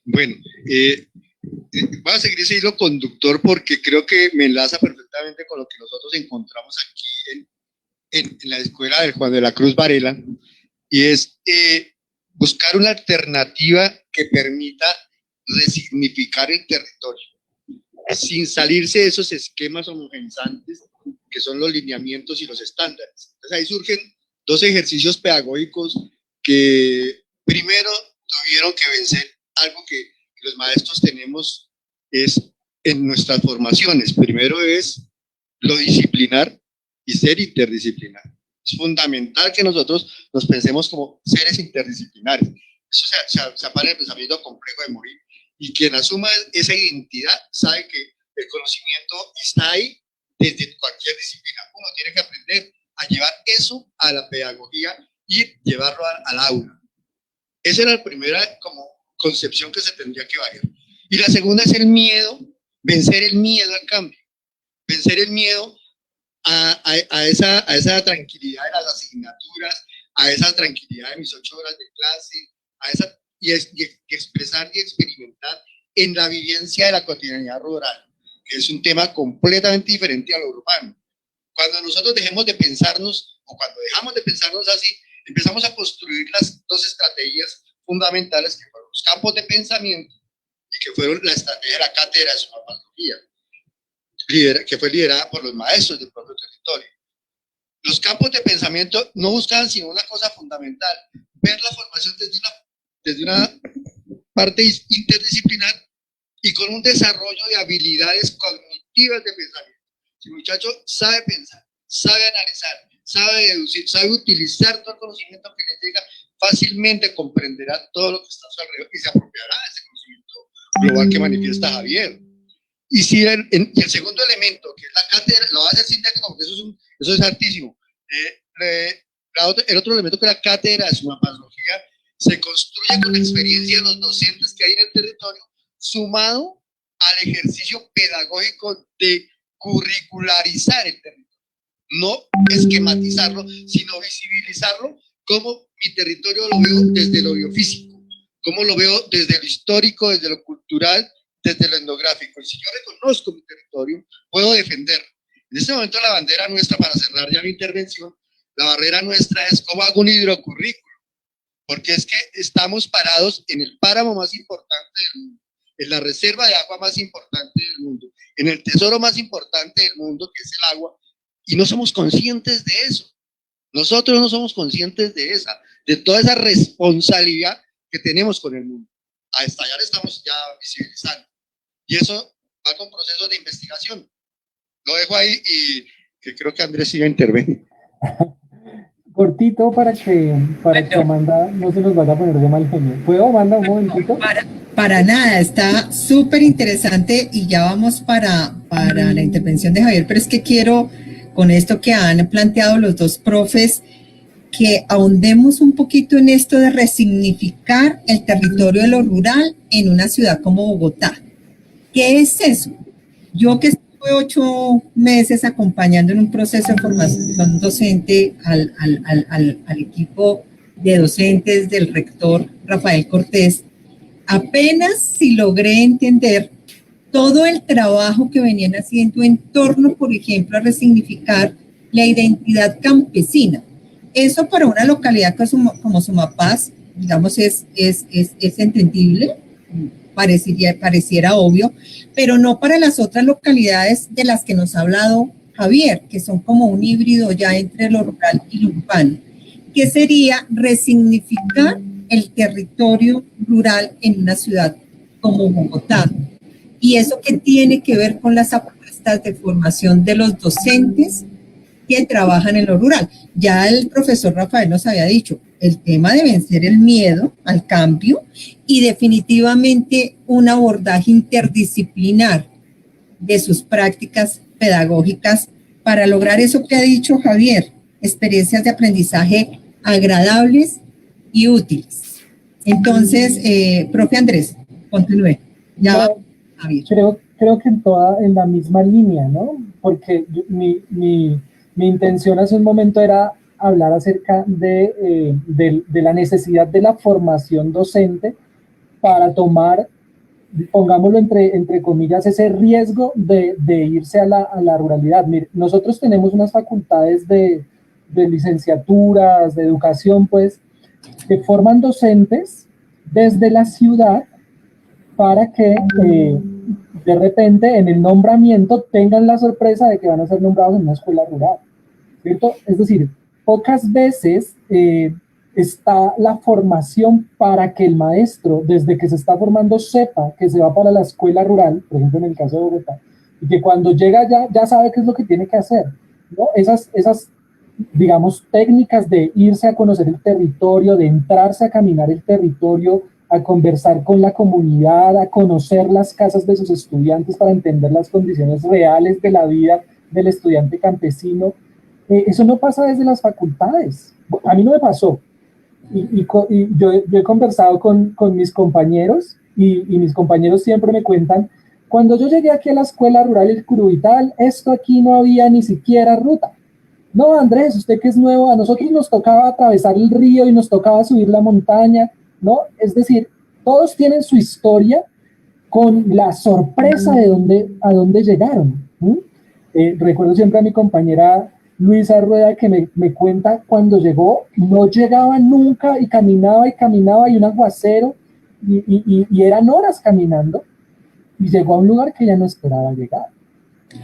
Bueno, voy a seguir ese hilo conductor porque creo que me enlaza perfectamente con lo que nosotros encontramos aquí en la escuela del Juan de la Cruz Varela, y es buscar una alternativa que permita resignificar el territorio, sin salirse de esos esquemas homogenizantes que son los lineamientos y los estándares. Entonces ahí surgen dos ejercicios pedagógicos que primero tuvieron que vencer algo que los maestros tenemos es en nuestras formaciones. Primero es lo disciplinar y ser interdisciplinar. Es fundamental que nosotros nos pensemos como seres interdisciplinares. Eso se apara el pensamiento complejo de morir. Y quien asuma esa identidad sabe que el conocimiento está ahí desde cualquier disciplina. Uno tiene que aprender a llevar eso a la pedagogía y llevarlo al aula. Esa era la primera como concepción que se tendría que variar. Y la segunda es el miedo, vencer el miedo al cambio, vencer el miedo a esa tranquilidad de las asignaturas, a esa tranquilidad de mis 8 horas de clase, y expresar y experimentar en la vivencia de la cotidianidad rural, que es un tema completamente diferente a lo urbano. Cuando nosotros dejemos de pensarnos, o cuando dejamos de pensarnos así, empezamos a construir las dos estrategias fundamentales que fueron los campos de pensamiento y que fueron la estrategia de la cátedra de sumapatología, que fue liderada por los maestros del propio territorio. Los campos de pensamiento no buscaban sino una cosa fundamental, ver la formación desde una parte interdisciplinar y con un desarrollo de habilidades cognitivas de pensamiento. Si el muchacho sabe pensar, sabe analizar, sabe deducir, sabe utilizar todo el conocimiento que le llega, fácilmente comprenderá todo lo que está a su alrededor y se apropiará de ese conocimiento global que manifiesta Javier. Y si el segundo elemento, que es la cátedra, lo va a hacer sintético porque eso es hartísimo. El otro elemento, que es la cátedra de sumapatología, se construye con la experiencia de los docentes que hay en el territorio, sumado al ejercicio pedagógico de curricularizar el territorio. No esquematizarlo, sino visibilizarlo, como mi territorio lo veo desde lo biofísico, como lo veo desde lo histórico, desde lo cultural, desde lo etnográfico. Y si yo reconozco mi territorio, puedo defenderlo. En este momento la bandera nuestra, para cerrar ya mi intervención, la barrera nuestra es cómo hago un hidrocurrículo, porque es que estamos parados en el páramo más importante del mundo, en la reserva de agua más importante del mundo, en el tesoro más importante del mundo, que es el agua, y no somos conscientes de eso. Nosotros no somos conscientes de toda esa responsabilidad que tenemos con el mundo. A estallar estamos ya visibilizando. Y eso va con procesos de investigación. Lo dejo ahí y que creo que Andrés iba a intervenir. Cortito para que Amanda no se nos vaya a poner de mal genio. ¿Puedo, Amanda, un momentito? Para nada, está súper interesante y ya vamos para la intervención de Javier, pero es que quiero, con esto que han planteado los dos profes, que ahondemos un poquito en esto de resignificar el territorio de lo rural en una ciudad como Bogotá. ¿Qué es eso? Yo que estuve 8 meses acompañando en un proceso de formación docente al equipo de docentes del rector Rafael Cortés, apenas si logré entender todo el trabajo que venían haciendo en torno, por ejemplo, a resignificar la identidad campesina. Eso para una localidad como Sumapaz, digamos, es entendible. pareciera obvio, pero no para las otras localidades de las que nos ha hablado Javier, que son como un híbrido ya entre lo rural y lo urbano, que sería resignificar el territorio rural en una ciudad como Bogotá. Y eso que tiene que ver con las apuestas de formación de los docentes que trabajan en lo rural. Ya el profesor Rafael nos había dicho, el tema de vencer el miedo al cambio y definitivamente un abordaje interdisciplinar de sus prácticas pedagógicas para lograr eso que ha dicho Javier, experiencias de aprendizaje agradables y útiles. Entonces, profe Andrés, continúe. Ya va, Javier. Creo que en la misma línea, ¿no? Porque mi intención hace un momento era hablar acerca de la necesidad de la formación docente para tomar, pongámoslo entre comillas, ese riesgo de irse a la ruralidad. Mire, nosotros tenemos unas facultades de licenciaturas, de educación, pues, que forman docentes desde la ciudad para que de repente en el nombramiento tengan la sorpresa de que van a ser nombrados en una escuela rural, ¿cierto? Es decir, pocas veces está la formación para que el maestro, desde que se está formando, sepa que se va para la escuela rural, por ejemplo en el caso de Bogotá, y que cuando llega ya sabe qué es lo que tiene que hacer, ¿no? Esas digamos, técnicas de irse a conocer el territorio, de entrarse a caminar el territorio, a conversar con la comunidad, a conocer las casas de sus estudiantes para entender las condiciones reales de la vida del estudiante campesino. Eso no pasa desde las facultades. A mí no me pasó. Y yo he conversado con mis compañeros y mis compañeros siempre me cuentan, cuando yo llegué aquí a la escuela rural El Curubital, esto aquí no había ni siquiera ruta. No, Andrés, usted que es nuevo, a nosotros nos tocaba atravesar el río y nos tocaba subir la montaña, ¿no? Es decir, todos tienen su historia con la sorpresa de a dónde llegaron. Recuerdo siempre a mi compañera Luisa Rueda que me cuenta cuando llegó, no llegaba nunca y caminaba y un aguacero y eran horas caminando y llegó a un lugar que ella no esperaba llegar.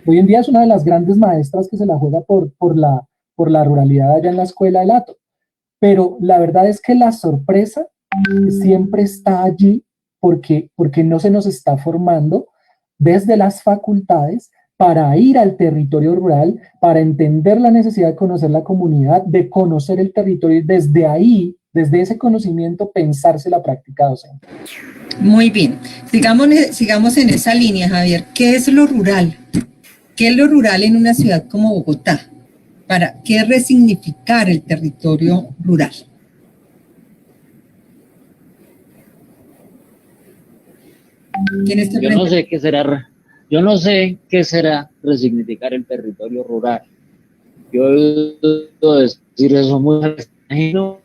Hoy en día es una de las grandes maestras que se la juega por la ruralidad allá en la escuela de Lato. Pero la verdad es que la sorpresa siempre está allí porque no se nos está formando desde las facultades para ir al territorio rural, para entender la necesidad de conocer la comunidad, de conocer el territorio y desde ahí, desde ese conocimiento, pensarse la práctica docente. Muy bien, sigamos en esa línea, Javier. ¿Qué es lo rural? ¿Qué es lo rural en una ciudad como Bogotá? ¿Para qué resignificar el territorio rural? Yo no sé qué será resignificar el territorio rural. Yo he oído decir eso muy extraño,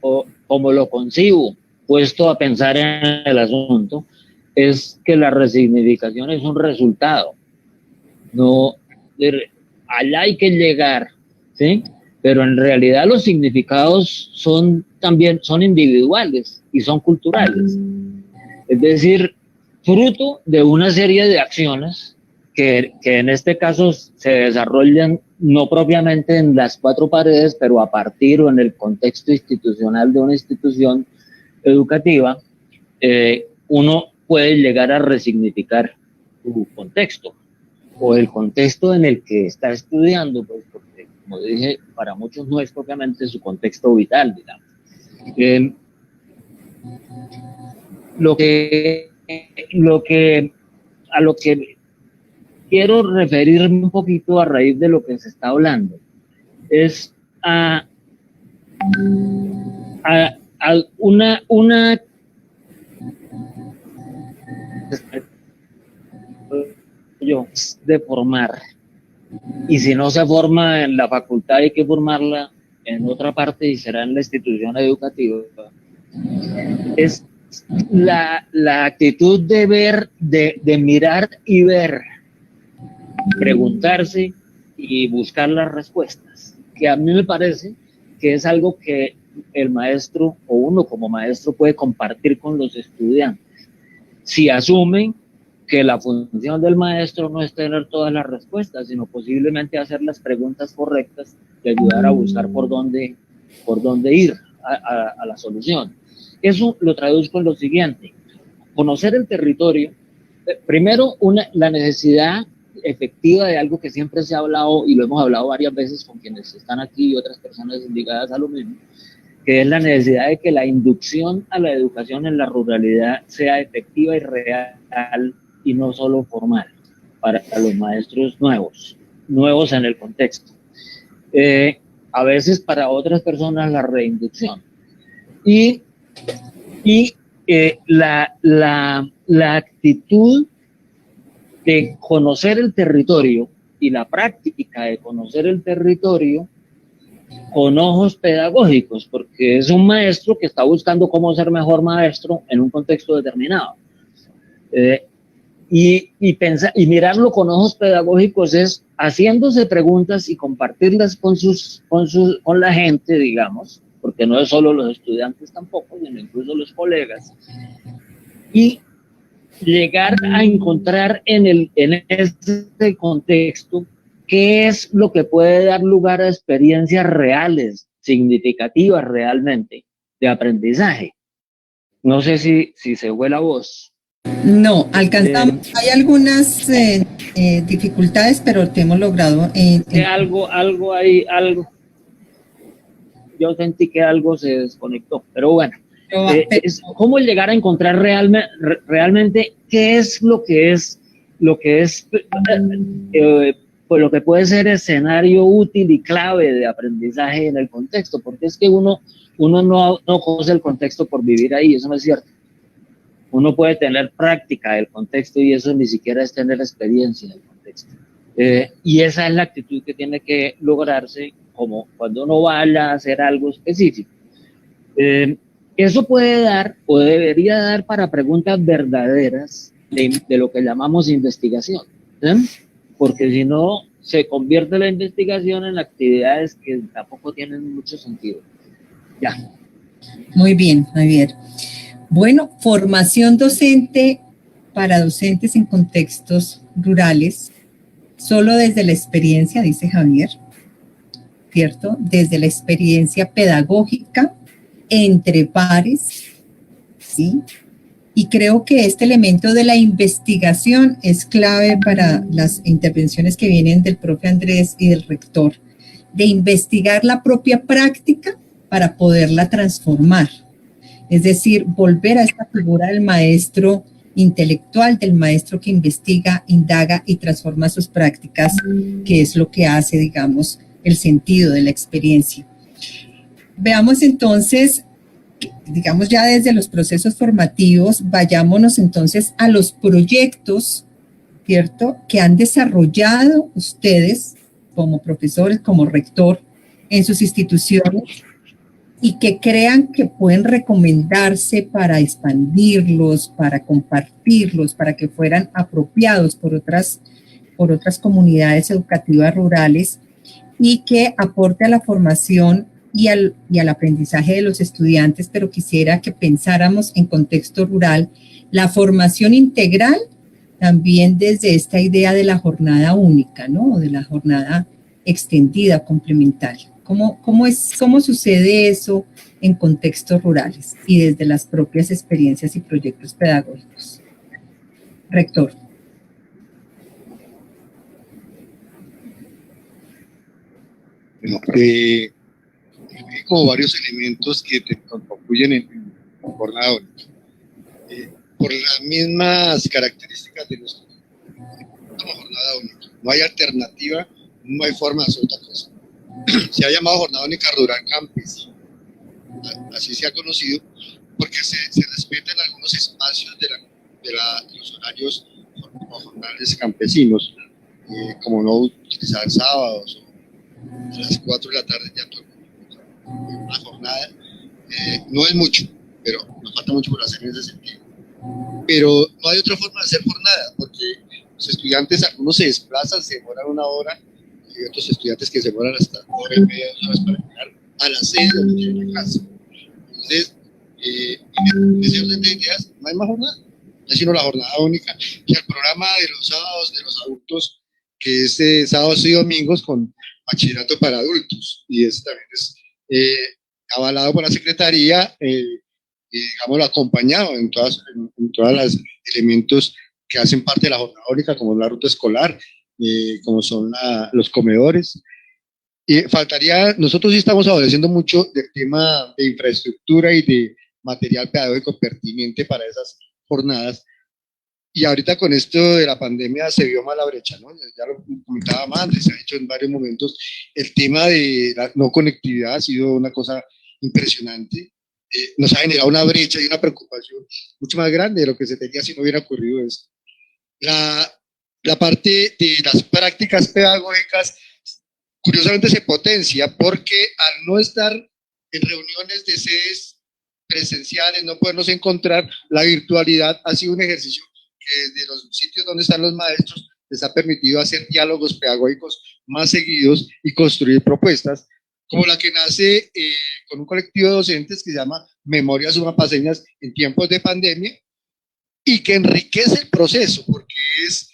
o como lo concibo, puesto a pensar en el asunto, es que la resignificación es un resultado. No, allá hay que llegar, ¿sí? Pero en realidad los significados son individuales y son culturales. Es decir, fruto de una serie de acciones que en este caso se desarrollan no propiamente en las cuatro paredes, pero a partir o en el contexto institucional de una institución educativa, uno puede llegar a resignificar su contexto o el contexto en el que está estudiando, pues porque, como dije, para muchos no es propiamente su contexto vital, digamos. A lo que quiero referirme un poquito a raíz de lo que se está hablando es a una de formar, y si no se forma en la facultad hay que formarla en otra parte y será en la institución educativa, es la actitud de ver, de mirar y ver, preguntarse y buscar las respuestas, que a mí me parece que es algo que el maestro o uno como maestro puede compartir con los estudiantes. Si asumen que la función del maestro no es tener todas las respuestas, sino posiblemente hacer las preguntas correctas y ayudar a buscar por dónde ir a la solución. Eso lo traduzco en lo siguiente: conocer el territorio, primero la necesidad efectiva de algo que siempre se ha hablado y lo hemos hablado varias veces con quienes están aquí y otras personas ligadas a lo mismo, que es la necesidad de que la inducción a la educación en la ruralidad sea efectiva y real y no solo formal para los maestros nuevos en el contexto. A veces para otras personas la reinducción. Y la actitud de conocer el territorio y la práctica de conocer el territorio con ojos pedagógicos, porque es un maestro que está buscando cómo ser mejor maestro en un contexto determinado. Y mirarlo con ojos pedagógicos es haciéndose preguntas y compartirlas con la gente, digamos, porque no es solo los estudiantes tampoco, sino incluso los colegas, y llegar a encontrar en este contexto qué es lo que puede dar lugar a experiencias reales, significativas realmente, de aprendizaje. No sé si se fue la voz. No, alcanzamos. Hay algunas dificultades, pero te hemos logrado. Algo ahí. Yo sentí que algo se desconectó, pero bueno. Es cómo llegar a encontrar realmente qué es lo que puede ser escenario útil y clave de aprendizaje en el contexto, porque es que uno no conoce el contexto por vivir ahí, eso no es cierto. Uno puede tener práctica del contexto y eso ni siquiera es tener experiencia del contexto. Y esa es la actitud que tiene que lograrse como cuando uno vaya a hacer algo específico. Eso puede dar o debería dar para preguntas verdaderas de lo que llamamos investigación, porque si no se convierte la investigación en actividades que tampoco tienen mucho sentido. Ya. Muy bien, Javier. Bueno, formación docente para docentes en contextos rurales, solo desde la experiencia, dice Javier, ¿cierto? Desde la experiencia pedagógica, entre pares, ¿sí? Y creo que este elemento de la investigación es clave para las intervenciones que vienen del profe Andrés y del rector, de investigar la propia práctica para poderla transformar. Es decir, volver a esta figura del maestro intelectual, del maestro que investiga, indaga y transforma sus prácticas, que es lo que hace, digamos, el sentido de la experiencia. Veamos entonces, digamos ya desde los procesos formativos, vayámonos entonces a los proyectos, ¿cierto?, que han desarrollado ustedes como profesores, como rector, en sus instituciones y que crean que pueden recomendarse para expandirlos, para compartirlos, para que fueran apropiados por otras comunidades educativas rurales y que aporte a la formación y al aprendizaje de los estudiantes, pero quisiera que pensáramos en contexto rural la formación integral también desde esta idea de la jornada única, ¿no? De la jornada extendida, complementaria. ¿Cómo sucede eso en contextos rurales y desde las propias experiencias y proyectos pedagógicos? Rector. Bueno, hay como varios elementos que te concluyen en jornada única. Por las mismas características de nuestra jornada única. No hay alternativa, no hay forma de hacer otra cosa. Se ha llamado jornada única rural campesina, así se ha conocido, porque se respetan algunos espacios de los horarios jornales campesinos, como no utilizar sábados o a las 4 de la tarde ya todo. Una jornada no es mucho, pero nos falta mucho por hacer en ese sentido. Pero no hay otra forma de hacer jornada, porque los estudiantes, algunos se desplazan, se demoran 1 hora, y otros estudiantes que se demoran hasta 1 hora y media, 2 horas para llegar. a la sede donde tiene la clase. Entonces, en ese orden de ideas, no hay más jornada, no hay sino la jornada única, y el programa de los sábados de los adultos, que es sábados y domingos con bachillerato para adultos, y ese también es avalado por la Secretaría, digámoslo, acompañado en todas los elementos que hacen parte de la jornada única, como la ruta escolar, como son los comedores. Y faltaría, nosotros sí estamos adoleciendo mucho del tema de infraestructura y de material pedagógico pertinente para esas jornadas. Y ahorita con esto de la pandemia se vio más la brecha, ¿no? Ya lo comentaba más antes, se ha dicho en varios momentos, el tema de la no conectividad ha sido una cosa impresionante. Nos ha generado una brecha y una preocupación mucho más grande de lo que se tenía si no hubiera ocurrido esto. La parte de las prácticas pedagógicas curiosamente se potencia porque al no estar en reuniones de sedes presenciales, no podernos encontrar, la virtualidad ha sido un ejercicio que desde los sitios donde están los maestros les ha permitido hacer diálogos pedagógicos más seguidos y construir propuestas, como la que nace con un colectivo de docentes que se llama Memorias Sumapaseñas en tiempos de pandemia, y que enriquece el proceso, porque es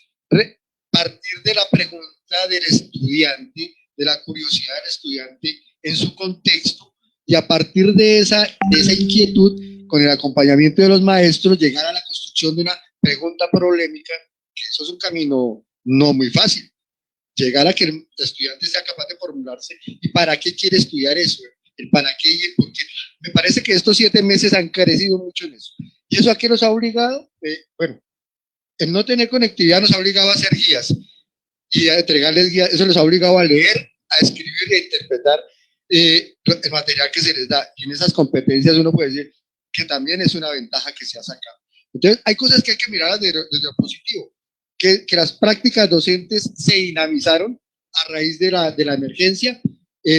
partir de la pregunta del estudiante, de la curiosidad del estudiante en su contexto, y a partir de esa inquietud, con el acompañamiento de los maestros, llegar a la construcción de una pregunta problemática, que eso es un camino no muy fácil. Llegar a que el estudiante sea capaz de formularse, ¿y para qué quiere estudiar eso? El para qué y el por qué. Me parece que estos 7 meses han carecido mucho en eso. ¿Y eso a qué nos ha obligado? Bueno, el no tener conectividad nos ha obligado a hacer guías y a entregarles guías. Eso les ha obligado a leer, a escribir y a interpretar el material que se les da. Y en esas competencias uno puede decir que también es una ventaja que se ha sacado. Entonces, hay cosas que hay que mirar desde lo positivo. Que las prácticas docentes se dinamizaron a raíz de la emergencia.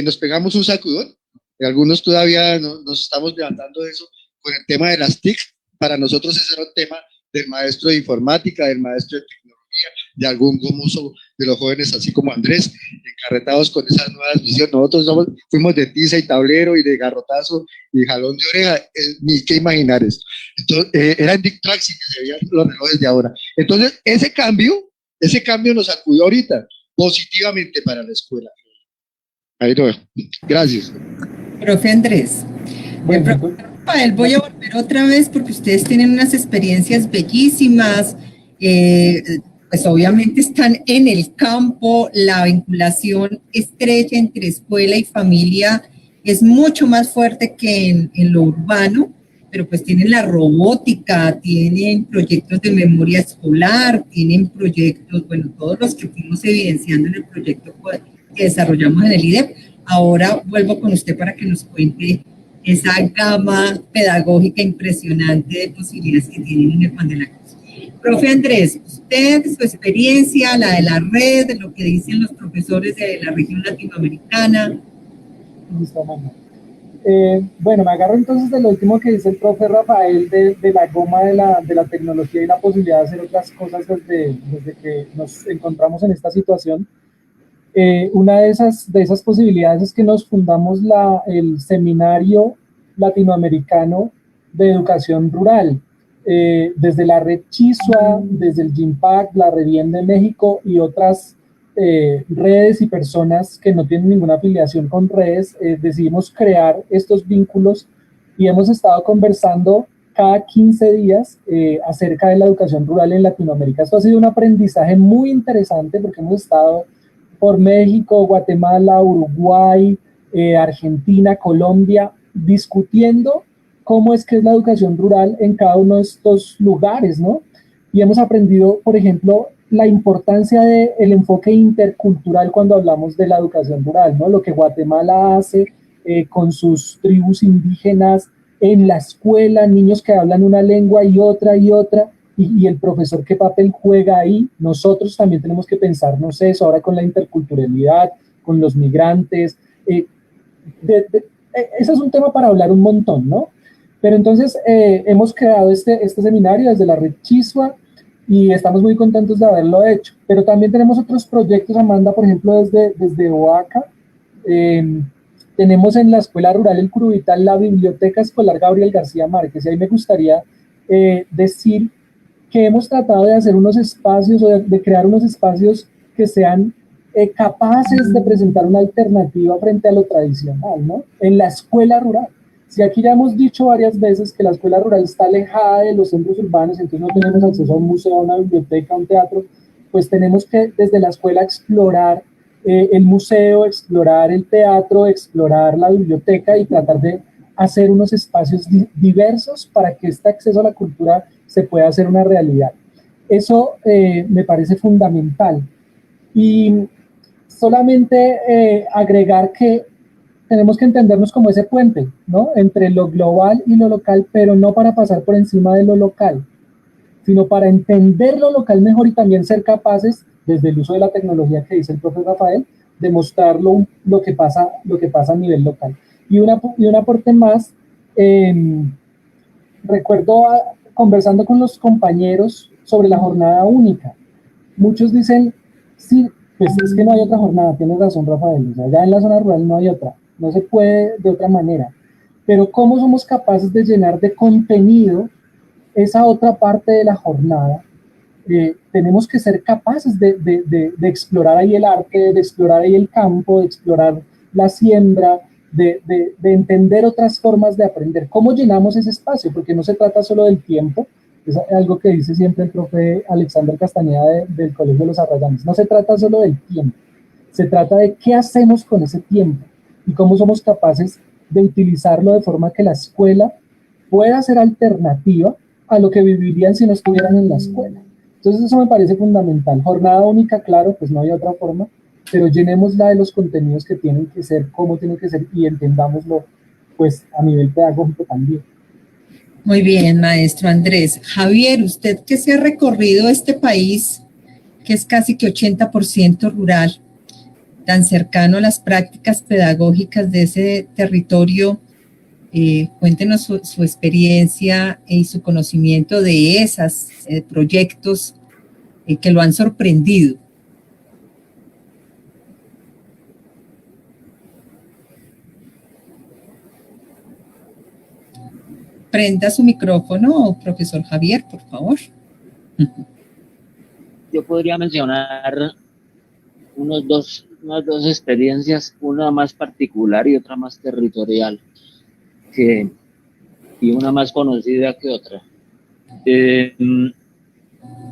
Nos pegamos un sacudón. Algunos todavía nos estamos levantando de eso con el tema de las TIC. Para nosotros ese era un tema del maestro de informática, del maestro de tecnología, de algún gomoso de los jóvenes, así como Andrés, encarretados con esas nuevas visiones. Nosotros fuimos de tiza y tablero y de garrotazo y jalón de oreja, ni qué imaginar esto. Entonces, era en Dick Traxi que se veían los relojes de ahora. Entonces, ese cambio nos sacudió ahorita positivamente para la escuela. Ahí lo veo. Gracias. Profe Andrés. Bueno, Rafael, voy a volver otra vez porque ustedes tienen unas experiencias bellísimas, pues obviamente están en el campo, la vinculación estrecha entre escuela y familia es mucho más fuerte que en lo urbano, pero pues tienen la robótica, tienen proyectos de memoria escolar, tienen proyectos, bueno, todos los que fuimos evidenciando en el proyecto que desarrollamos en el IDEP. Ahora vuelvo con usted para que nos cuente esa gama pedagógica impresionante de posibilidades que tienen en el Pan de la Cruz. Profe Andrés, usted, su experiencia, la de la red, de lo que dicen los profesores de la región latinoamericana. Bueno, me agarro entonces de lo último que dice el profe Rafael de la goma de la tecnología y la posibilidad de hacer otras cosas desde que nos encontramos en esta situación. Una de esas posibilidades es que nos fundamos el Seminario Latinoamericano de Educación Rural, desde la Red Chisua, desde el GIMPAC, la Redien de México y otras redes y personas que no tienen ninguna afiliación con redes. Decidimos crear estos vínculos y hemos estado conversando cada 15 días acerca de la educación rural en Latinoamérica. Esto ha sido un aprendizaje muy interesante porque hemos estado por México, Guatemala, Uruguay, Argentina, Colombia, discutiendo cómo es que es la educación rural en cada uno de estos lugares, ¿no? Y hemos aprendido, por ejemplo, la importancia del enfoque intercultural cuando hablamos de la educación rural, ¿no? Lo que Guatemala hace con sus tribus indígenas en la escuela, niños que hablan una lengua y otra, y el profesor qué papel juega ahí. Nosotros también tenemos que pensarnos eso ahora con la interculturalidad, con los migrantes. Ese es un tema para hablar un montón, ¿no? Pero entonces hemos creado este seminario desde la Red Chisua y estamos muy contentos de haberlo hecho. Pero también tenemos otros proyectos, Amanda, por ejemplo, desde OACA. tenemos en la escuela rural El Curubital la Biblioteca Escolar Gabriel García Márquez, y ahí me gustaría decir que hemos tratado de hacer unos espacios o de crear unos espacios que sean capaces de presentar una alternativa frente a lo tradicional, ¿no? En la escuela rural. Si aquí ya hemos dicho varias veces que la escuela rural está alejada de los centros urbanos, entonces no tenemos acceso a un museo, a una biblioteca, a un teatro, pues tenemos que desde la escuela explorar el museo, explorar el teatro, explorar la biblioteca y tratar de hacer unos espacios diversos para que este acceso a la cultura se pueda hacer una realidad. Eso me parece fundamental. Y solamente agregar que tenemos que entendernos como ese puente, ¿no? Entre lo global y lo local, pero no para pasar por encima de lo local, sino para entender lo local mejor y también ser capaces, desde el uso de la tecnología que dice el profe Rafael, de mostrar lo que pasa a nivel local. Y un aporte más, recuerdo conversando con los compañeros sobre la jornada única. Muchos dicen, sí, pues es que no hay otra jornada, tienes razón Rafael, o sea, ya en la zona rural no hay otra, no se puede de otra manera. Pero ¿cómo somos capaces de llenar de contenido esa otra parte de la jornada? Tenemos que ser capaces de explorar ahí el arte, de explorar ahí el campo, de explorar la siembra, de entender otras formas de aprender. ¿Cómo llenamos ese espacio? Porque no se trata solo del tiempo, es algo que dice siempre el profe Alexander Castañeda del Colegio de los Arrayanes. No se trata solo del tiempo, se trata de qué hacemos con ese tiempo y cómo somos capaces de utilizarlo de forma que la escuela pueda ser alternativa a lo que vivirían si no estuvieran en la escuela. Entonces eso me parece fundamental. Jornada única, claro, pues no hay otra forma, pero llenémosla de los contenidos que tienen que ser, cómo tienen que ser y entendámoslo pues a nivel pedagógico también. Muy bien, maestro Andrés. Javier, usted que se ha recorrido este país, que es casi que 80% rural, tan cercano a las prácticas pedagógicas de ese territorio, cuéntenos su experiencia y su conocimiento de esos proyectos que lo han sorprendido. Prenda su micrófono, profesor Javier, por favor. Yo podría mencionar unas dos experiencias, una más particular y otra más territorial, y una más conocida que otra.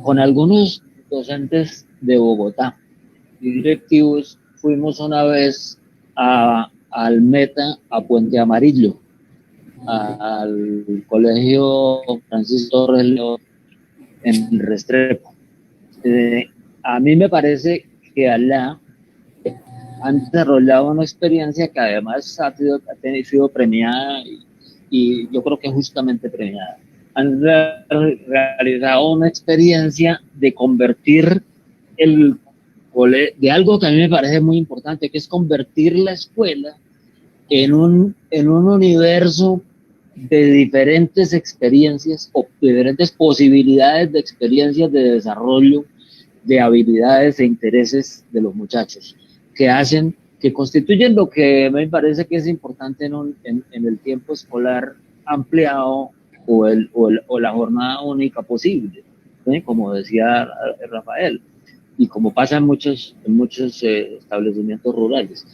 Con algunos docentes de Bogotá y directivos fuimos una vez al Meta, a Puente Amarillo, al Colegio Francisco Torres León en Restrepo. A mí me parece que allá han desarrollado una experiencia que además ha sido premiada y yo creo que justamente premiada. Han realizado una experiencia de convertir de algo que a mí me parece muy importante, que es convertir la escuela en un universo de diferentes experiencias o diferentes posibilidades de experiencias de desarrollo de habilidades e intereses de los muchachos, que constituyen lo que me parece que es importante en el tiempo escolar ampliado o la jornada única posible, ¿sí? Como decía Rafael, y como pasa en muchos establecimientos rurales.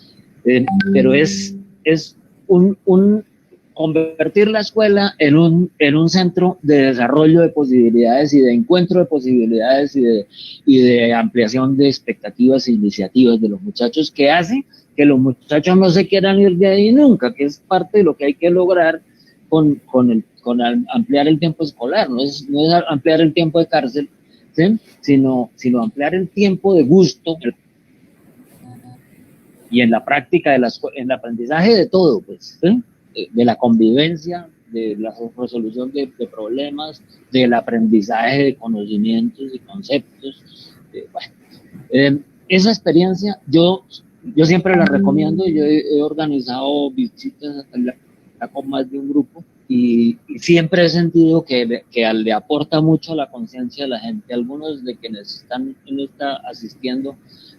Pero es convertir la escuela en un centro de desarrollo de posibilidades y de encuentro de posibilidades y de ampliación de expectativas e iniciativas de los muchachos, que hace que los muchachos no se quieran ir de ahí nunca, que es parte de lo que hay que lograr con ampliar el tiempo escolar. No es ampliar el tiempo de cárcel, ¿sí? sino ampliar el tiempo de gusto y en la práctica, en el aprendizaje de todo, pues, ¿sí? De la convivencia, de la resolución de problemas, del aprendizaje de conocimientos y conceptos. Esa experiencia yo siempre la recomiendo. Yo he organizado visitas con más de un grupo y siempre he sentido que le aporta mucho a la conciencia de la gente. Algunos de quienes están asistiendo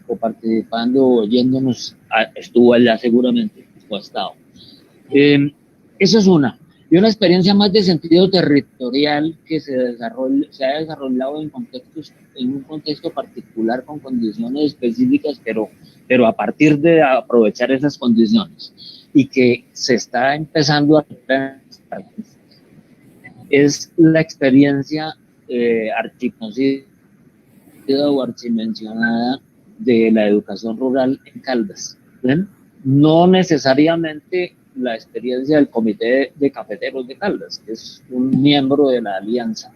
o participando o oyéndonos estuvo allá seguramente. Estado. Eso es una. Y una experiencia más de sentido territorial que se ha desarrollado en un contexto particular con condiciones específicas, pero a partir de aprovechar esas condiciones y que se está empezando a es la experiencia archiconocida o archimencionada de la educación rural en Caldas. ¿Ven? No necesariamente la experiencia del Comité de Cafeteros de Caldas, que es un miembro de la alianza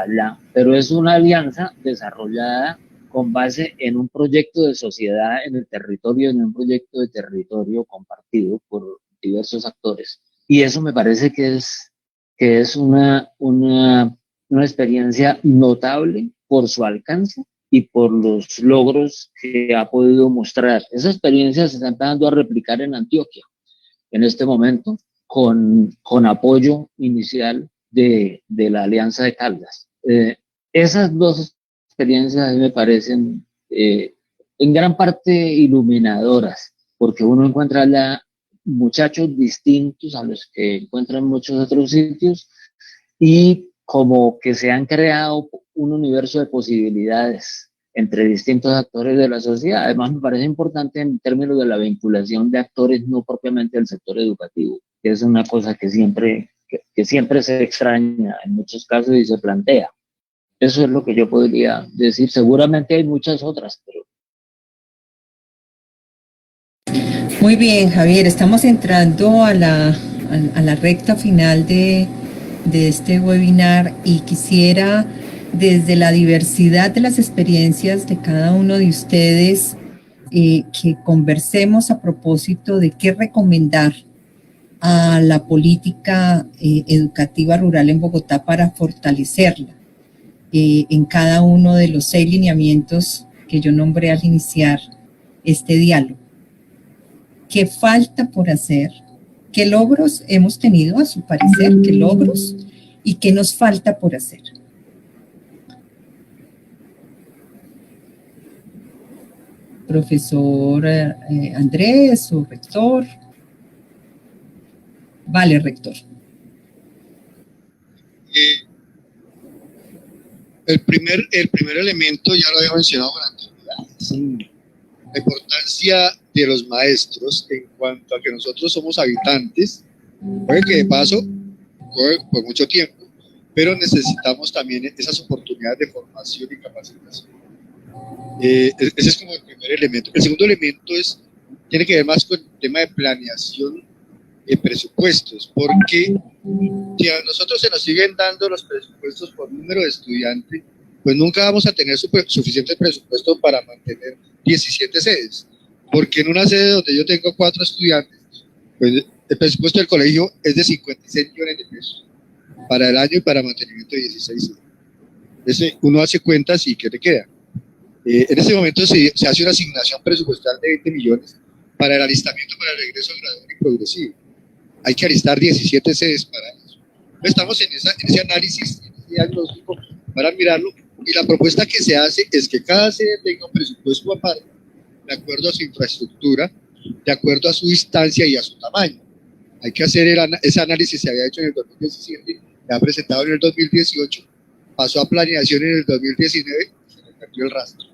allá, pero es una alianza desarrollada con base en un proyecto de sociedad en el territorio, en un proyecto de territorio compartido por diversos actores. Y eso me parece que es una experiencia notable por su alcance y por los logros que ha podido mostrar. Esa experiencia se está empezando a replicar en Antioquia en este momento con apoyo inicial de la Alianza de Caldas. Esas dos experiencias me parecen en gran parte iluminadoras, porque uno encuentra allá muchachos distintos a los que encuentran en muchos otros sitios y como que se han creado un universo de posibilidades entre distintos actores de la sociedad. Además, me parece importante en términos de la vinculación de actores no propiamente del sector educativo, que es una cosa que siempre se extraña en muchos casos y se plantea. Eso es lo que yo podría decir. Seguramente hay muchas otras, pero... Muy bien, Javier, estamos entrando a la recta final de este webinar y quisiera, desde la diversidad de las experiencias de cada uno de ustedes, que conversemos a propósito de qué recomendar a la política educativa rural en Bogotá para fortalecerla en cada uno de los 6 lineamientos que yo nombré al iniciar este diálogo. ¿Qué falta por hacer? ¿Qué logros hemos tenido a su parecer? ¿Qué logros? ¿Y qué nos falta por hacer? Profesor Andrés o rector. Vale, rector. El primer elemento ya lo había mencionado con anterioridad. La importancia de los maestros en cuanto a que nosotros somos habitantes, puede que de paso, por mucho tiempo, pero necesitamos también esas oportunidades de formación y capacitación. Ese es como el primer elemento. El segundo elemento tiene que ver más con el tema de planeación de presupuestos, porque si a nosotros se nos siguen dando los presupuestos por número de estudiantes, pues nunca vamos a tener suficiente presupuesto para mantener 17 sedes, porque en una sede donde yo tengo 4 estudiantes, pues el presupuesto del colegio es de 56 millones de pesos para el año y para mantenimiento de 16 sedes. Uno hace cuentas y ¿qué le queda? En este momento se hace una asignación presupuestal de 20 millones para el alistamiento para el regreso gradual y progresivo. Hay que alistar 17 sedes para eso. Estamos en ese análisis, en ese diagnóstico para mirarlo, y la propuesta que se hace es que cada sede tenga un presupuesto aparte, de acuerdo a su infraestructura, de acuerdo a su distancia y a su tamaño. Hay que hacer ese análisis, se había hecho en el 2017, se ha presentado en el 2018, pasó a planeación en el 2019, se le perdió el rastro.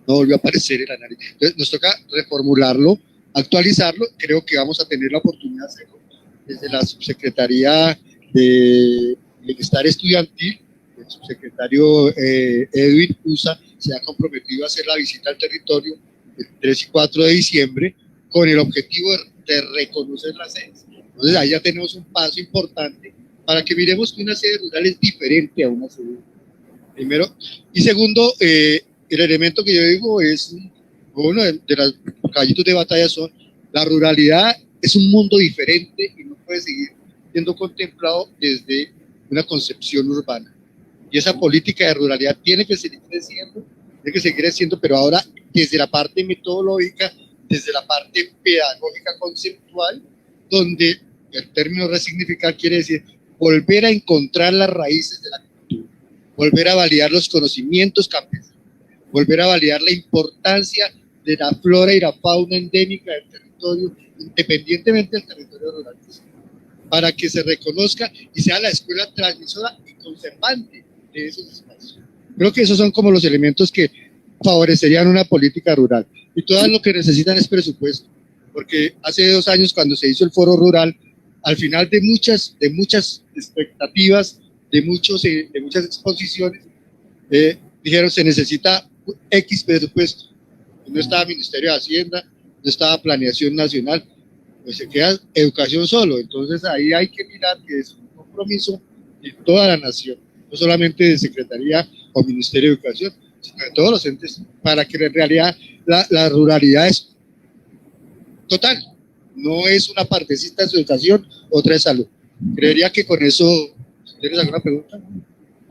No volvió a aparecer el análisis. Entonces nos toca reformularlo, actualizarlo. Creo que vamos a tener la oportunidad de hacerlo desde la Subsecretaría de Bienestar Estudiantil. El subsecretario Edwin Usa se ha comprometido a hacer la visita al territorio el 3 y 4 de diciembre con el objetivo de reconocer las sedes. Entonces ahí ya tenemos un paso importante para que miremos que una sede rural es diferente a una sede. Primero. Y segundo, el elemento que yo digo es, uno de los caballitos de batalla son, la ruralidad es un mundo diferente y no puede seguir siendo contemplado desde una concepción urbana. Y esa política de ruralidad tiene que seguir creciendo, pero ahora desde la parte metodológica, desde la parte pedagógica conceptual, donde el término resignificar quiere decir volver a encontrar las raíces de la cultura, volver a validar los conocimientos campesinos, volver a validar la importancia de la flora y la fauna endémica del territorio, territorio, independientemente del territorio rural, para que se reconozca y sea la escuela transmisora y conservante de esos espacios. Creo que esos son como los elementos que favorecerían una política rural. Y todo lo que necesitan es presupuesto, porque hace 2 años cuando se hizo el foro rural, al final de muchas expectativas, de muchas exposiciones, dijeron se necesita X presupuesto. No estaba Ministerio de Hacienda, no estaba Planeación Nacional, pues se queda educación solo. Entonces ahí hay que mirar que es un compromiso de toda la nación, no solamente de Secretaría o Ministerio de Educación, sino de todos los entes, para que en realidad la ruralidad es total, no es una partecita de su educación, otra de salud. Creería que con eso, ¿tienes alguna pregunta?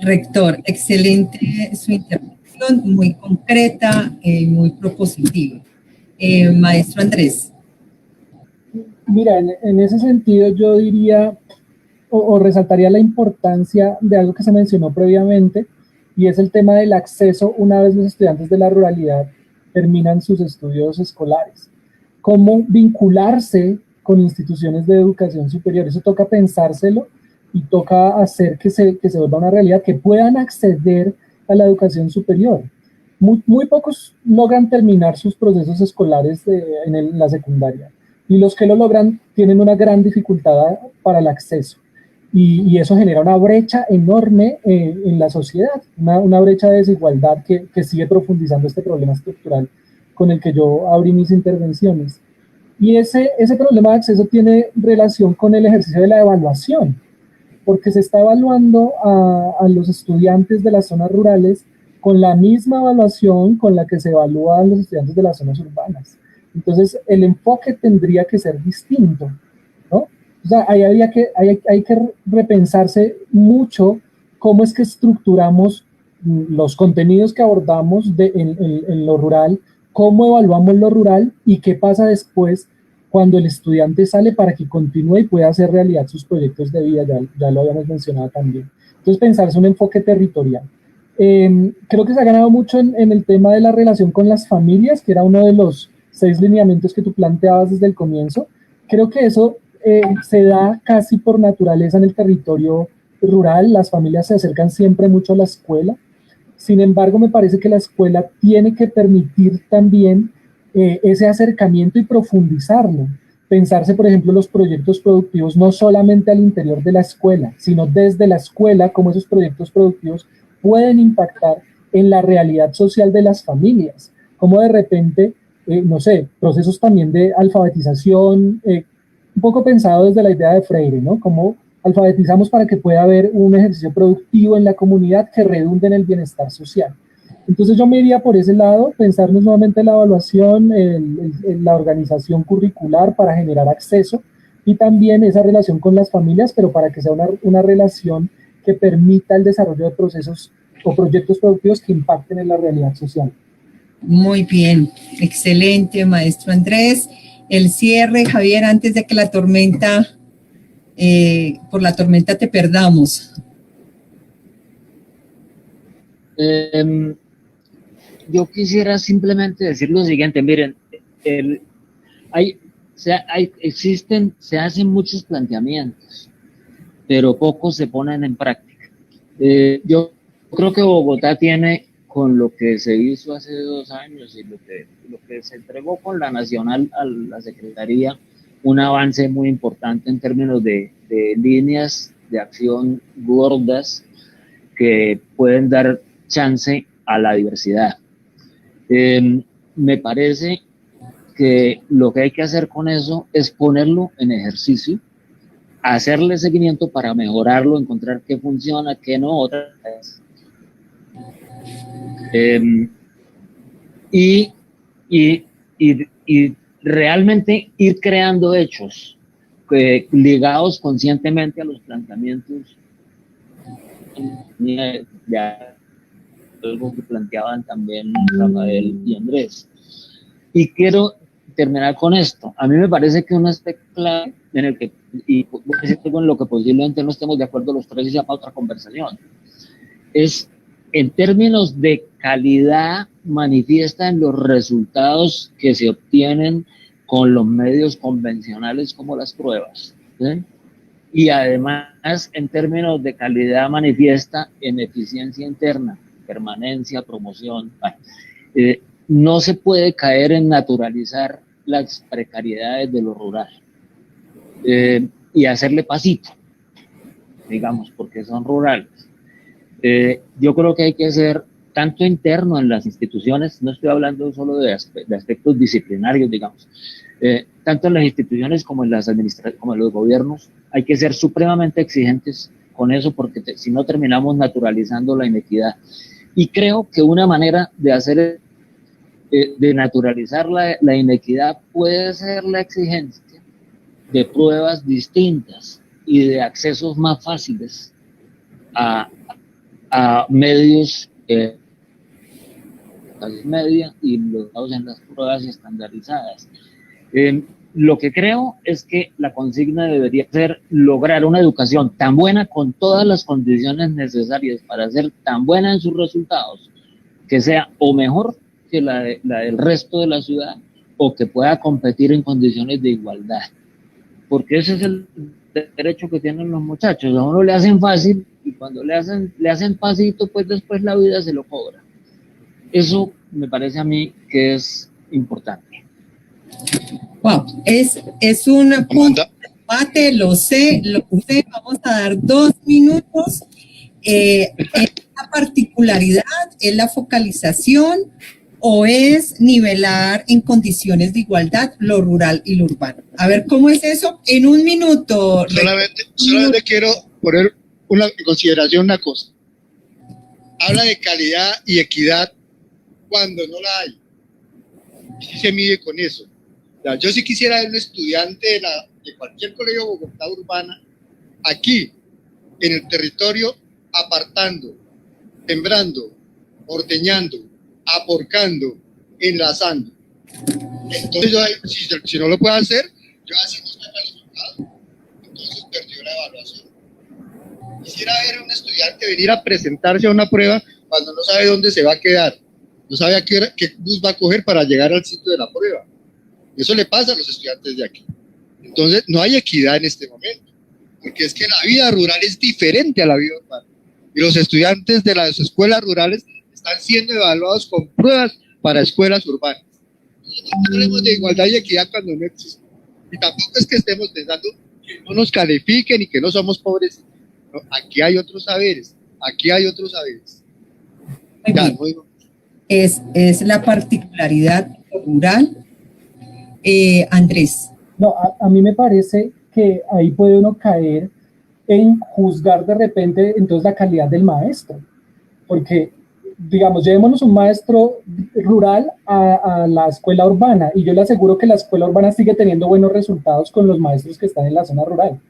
Rector, excelente su intervención, muy concreta, muy propositiva. Maestro Andrés. Mira, en ese sentido yo diría o resaltaría la importancia de algo que se mencionó previamente, y es el tema del acceso una vez los estudiantes de la ruralidad terminan sus estudios escolares. Cómo vincularse con instituciones de educación superior, eso toca pensárselo y toca hacer que se vuelva una realidad, que puedan acceder a la educación superior. Muy pocos logran terminar sus procesos escolares en la secundaria, y los que lo logran tienen una gran dificultad para el acceso. Y eso genera una brecha enorme en la sociedad, una brecha de desigualdad que sigue profundizando este problema estructural con el que yo abrí mis intervenciones. Y ese problema de acceso tiene relación con el ejercicio de la evaluación, porque se está evaluando a los estudiantes de las zonas rurales con la misma evaluación con la que se evalúan los estudiantes de las zonas urbanas. Entonces, el enfoque tendría que ser distinto, ¿no? O sea, hay que repensarse mucho cómo es que estructuramos los contenidos que abordamos en lo rural, cómo evaluamos lo rural y qué pasa después cuando el estudiante sale para que continúe y pueda hacer realidad sus proyectos de vida, ya lo habíamos mencionado también. Entonces, pensarse un enfoque territorial. Creo que se ha ganado mucho en el tema de la relación con las familias, que era uno de los 6 lineamientos que tú planteabas desde el comienzo. Creo que eso se da casi por naturaleza en el territorio rural. Las familias se acercan siempre mucho a la escuela. Sin embargo, me parece que la escuela tiene que permitir también ese acercamiento y profundizarlo. Pensarse, por ejemplo, los proyectos productivos no solamente al interior de la escuela, sino desde la escuela, cómo esos proyectos productivos pueden impactar en la realidad social de las familias. Cómo de repente, no sé, procesos también de alfabetización, un poco pensado desde la idea de Freire, ¿no? Cómo alfabetizamos para que pueda haber un ejercicio productivo en la comunidad que redunde en el bienestar social. Entonces yo me iría por ese lado, pensarnos nuevamente la evaluación, la organización curricular para generar acceso, y también esa relación con las familias, pero para que sea una relación que permita el desarrollo de procesos o proyectos productivos que impacten en la realidad social. Muy bien, excelente, maestro Andrés. El cierre, Javier, antes de que por la tormenta te perdamos. Yo quisiera simplemente decir lo siguiente, miren, se hacen muchos planteamientos, pero pocos se ponen en práctica. Yo creo que Bogotá tiene, con lo que se hizo hace 2 años y lo que se entregó con la Nacional a la Secretaría, un avance muy importante en términos de líneas de acción gordas que pueden dar chance a la diversidad. Me parece que lo que hay que hacer con eso es ponerlo en ejercicio, hacerle seguimiento para mejorarlo, encontrar qué funciona, qué no, otras veces. Y realmente ir creando hechos ligados conscientemente a los planteamientos de algo que planteaban también Rafael y Andrés. Y quiero terminar con esto. A mí me parece que un aspecto clave en el que, y con lo que posiblemente no estemos de acuerdo los tres y sea para otra conversación, es en términos de calidad manifiesta en los resultados que se obtienen con los medios convencionales como las pruebas, ¿sí? Y además en términos de calidad manifiesta en eficiencia interna, permanencia, promoción. No se puede caer en naturalizar las precariedades de lo rural y hacerle pasito, digamos, porque son rurales. Yo creo que hay que ser tanto interno en las instituciones, no estoy hablando solo de aspectos disciplinarios, digamos, tanto en las instituciones como en como en los gobiernos, hay que ser supremamente exigentes con eso, porque si no terminamos naturalizando la inequidad. Y creo que una manera de hacer, de naturalizar la inequidad puede ser la exigencia de pruebas distintas y de accesos más fáciles a medios media y los en las pruebas estandarizadas. Lo que creo es que la consigna debería ser lograr una educación tan buena con todas las condiciones necesarias para ser tan buena en sus resultados, que sea o mejor que la del resto de la ciudad, o que pueda competir en condiciones de igualdad. Porque ese es el derecho que tienen los muchachos. A uno le hacen fácil y cuando le hacen pasito, pues después la vida se lo cobra. Eso me parece a mí que es importante. Wow, es un punto de debate, lo sé, vamos a dar 2 minutos. ¿Es la particularidad, es la focalización o es nivelar en condiciones de igualdad lo rural y lo urbano? A ver, ¿cómo es eso? En 1 minuto. Solamente quiero poner en consideración una cosa. Habla de calidad y equidad cuando no la hay. Sí se mide con eso. O sea, yo sí quisiera ver un estudiante de cualquier colegio de Bogotá urbana aquí, en el territorio, apartando, sembrando, ordeñando, aporcando, enlazando. Entonces, si no lo puedo hacer, yo así no estoy calificado. Entonces perdió la evaluación. Quisiera ver a un estudiante venir a presentarse a una prueba cuando no sabe dónde se va a quedar, no sabe a qué bus va a coger para llegar al sitio de la prueba. Eso le pasa a los estudiantes de aquí. Entonces, no hay equidad en este momento, porque es que la vida rural es diferente a la vida urbana. Y los estudiantes de las escuelas rurales están siendo evaluados con pruebas para escuelas urbanas. No hablemos de igualdad y equidad cuando no existe. Y tampoco es que estemos pensando que no nos califiquen y que no somos pobres. No, aquí hay otros saberes. Ya, no digo. Es la particularidad rural. Andrés. No, a mí me parece que ahí puede uno caer en juzgar de repente entonces la calidad del maestro, porque digamos, llevémonos un maestro rural a la escuela urbana y yo le aseguro que la escuela urbana sigue teniendo buenos resultados con los maestros que están en la zona rural.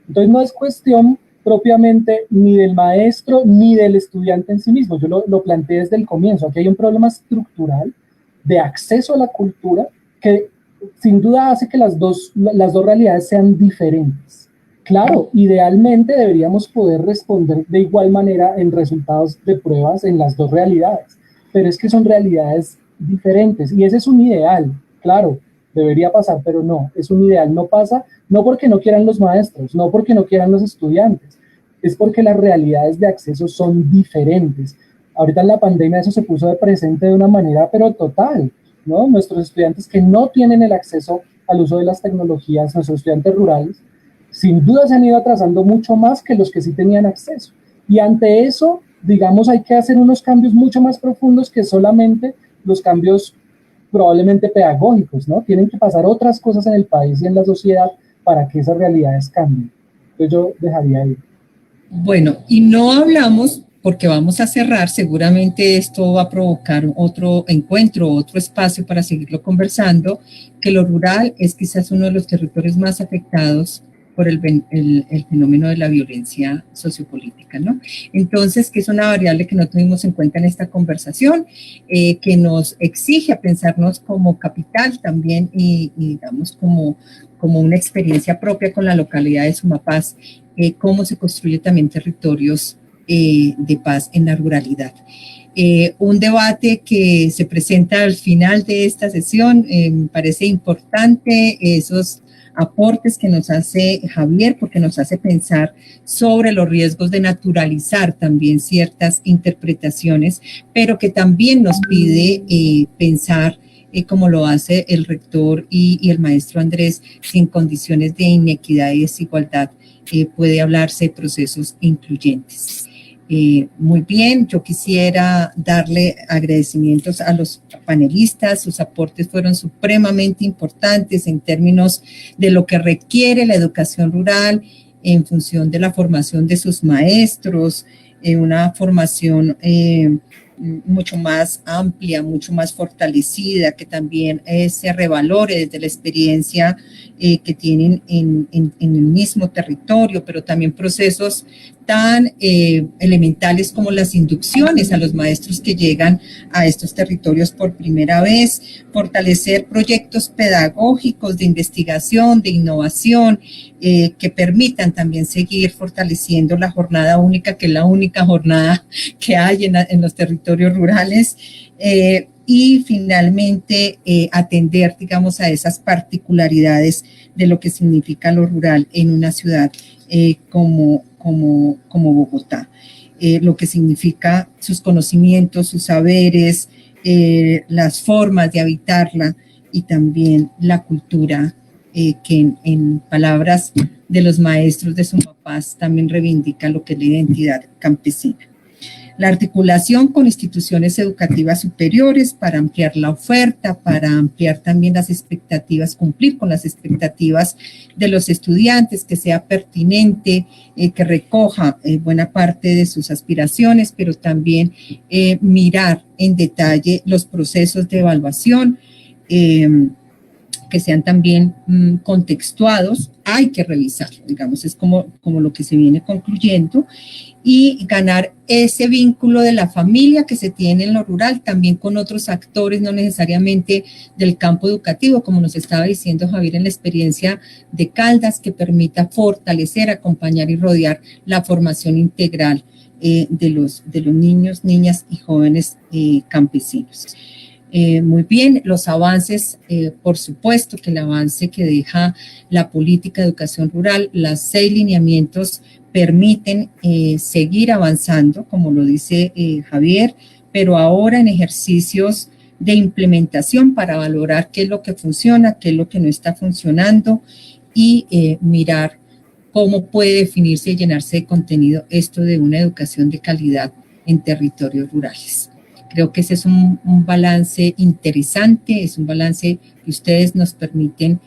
Entonces no es cuestión propiamente ni del maestro ni del estudiante en sí mismo, yo lo planteé desde el comienzo. Aquí hay un problema estructural de acceso a la cultura que sin duda hace que las dos realidades sean diferentes. Claro, idealmente deberíamos poder responder de igual manera en resultados de pruebas en las dos realidades, pero es que son realidades diferentes y ese es un ideal, claro, debería pasar, pero no, es un ideal, no pasa, no porque no quieran los maestros, no porque no quieran los estudiantes, es porque las realidades de acceso son diferentes. Ahorita en la pandemia eso se puso de presente de una manera pero total, ¿no? Nuestros estudiantes que no tienen el acceso al uso de las tecnologías, nuestros estudiantes rurales, sin duda se han ido atrasando mucho más que los que sí tenían acceso. Y ante eso, digamos, hay que hacer unos cambios mucho más profundos que solamente los cambios probablemente pedagógicos, ¿no? Tienen que pasar otras cosas en el país y en la sociedad para que esas realidades cambien. Entonces yo dejaría ahí. Bueno, y no hablamos, porque vamos a cerrar, seguramente esto va a provocar otro encuentro, otro espacio para seguirlo conversando, que lo rural es quizás uno de los territorios más afectados por el fenómeno de la violencia sociopolítica, ¿no? Entonces, que es una variable que no tuvimos en cuenta en esta conversación, que nos exige a pensarnos como capital también y digamos como una experiencia propia con la localidad de Sumapaz, cómo se construye también territorios de paz en la ruralidad. Un debate que se presenta al final de esta sesión, me parece importante esos aportes que nos hace Javier, porque nos hace pensar sobre los riesgos de naturalizar también ciertas interpretaciones, pero que también nos pide pensar, como lo hace el rector y el maestro Andrés, si en condiciones de inequidad y desigualdad puede hablarse de procesos incluyentes. Muy bien, yo quisiera darle agradecimientos a los panelistas, sus aportes fueron supremamente importantes en términos de lo que requiere la educación rural en función de la formación de sus maestros, una formación mucho más amplia, mucho más fortalecida, que también se revalore desde la experiencia que tienen en el mismo territorio, pero también procesos tan elementales como las inducciones a los maestros que llegan a estos territorios por primera vez, fortalecer proyectos pedagógicos de investigación, de innovación, que permitan también seguir fortaleciendo la jornada única, que es la única jornada que hay en los territorios rurales, y finalmente atender, digamos, a esas particularidades de lo que significa lo rural en una ciudad como Bogotá, lo que significa sus conocimientos, sus saberes, las formas de habitarla y también la cultura que en palabras de los maestros de Sumapaz también reivindica lo que es la identidad campesina. La articulación con instituciones educativas superiores para ampliar la oferta, para ampliar también las expectativas, cumplir con las expectativas de los estudiantes, que sea pertinente, que recoja buena parte de sus aspiraciones, pero también mirar en detalle los procesos de evaluación, que sean también contextuados, hay que revisar, digamos, es como lo que se viene concluyendo, y ganar ese vínculo de la familia que se tiene en lo rural, también con otros actores, no necesariamente del campo educativo, como nos estaba diciendo Javier en la experiencia de Caldas, que permita fortalecer, acompañar y rodear la formación integral de los niños, niñas y jóvenes campesinos. Muy bien, los avances, por supuesto que el avance que deja la política de educación rural, los 6 lineamientos permiten seguir avanzando, como lo dice Javier, pero ahora en ejercicios de implementación para valorar qué es lo que funciona, qué es lo que no está funcionando y mirar cómo puede definirse y llenarse de contenido esto de una educación de calidad en territorios rurales. Creo que ese es un balance interesante, es un balance que ustedes nos permiten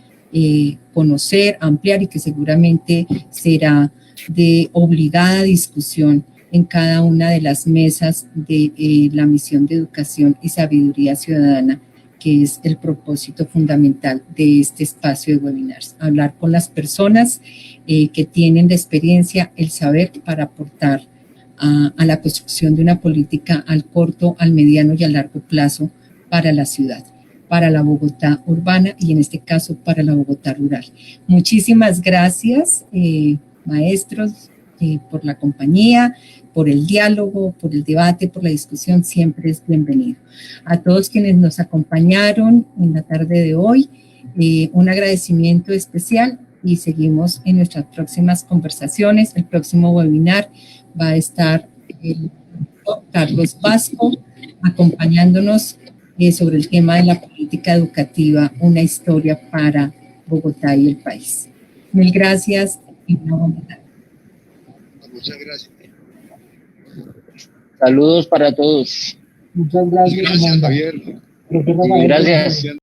conocer, ampliar y que seguramente será de obligada discusión en cada una de las mesas de la misión de educación y sabiduría ciudadana, que es el propósito fundamental de este espacio de webinars. Hablar con las personas que tienen la experiencia, el saber para aportar a la construcción de una política al corto, al mediano y a largo plazo para la ciudad, para la Bogotá urbana y en este caso para la Bogotá rural. Muchísimas gracias, maestros, por la compañía, por el diálogo, por el debate, por la discusión, siempre es bienvenido. A todos quienes nos acompañaron en la tarde de hoy, un agradecimiento especial y seguimos en nuestras próximas conversaciones. El próximo webinar va a estar el doctor Carlos Vasco acompañándonos sobre el tema de la política educativa, una historia para Bogotá y el país. Mil gracias y una buena tarde. Muchas gracias. Saludos para todos. Muchas gracias. Gracias, Javier. Profesor Rafael. Gracias.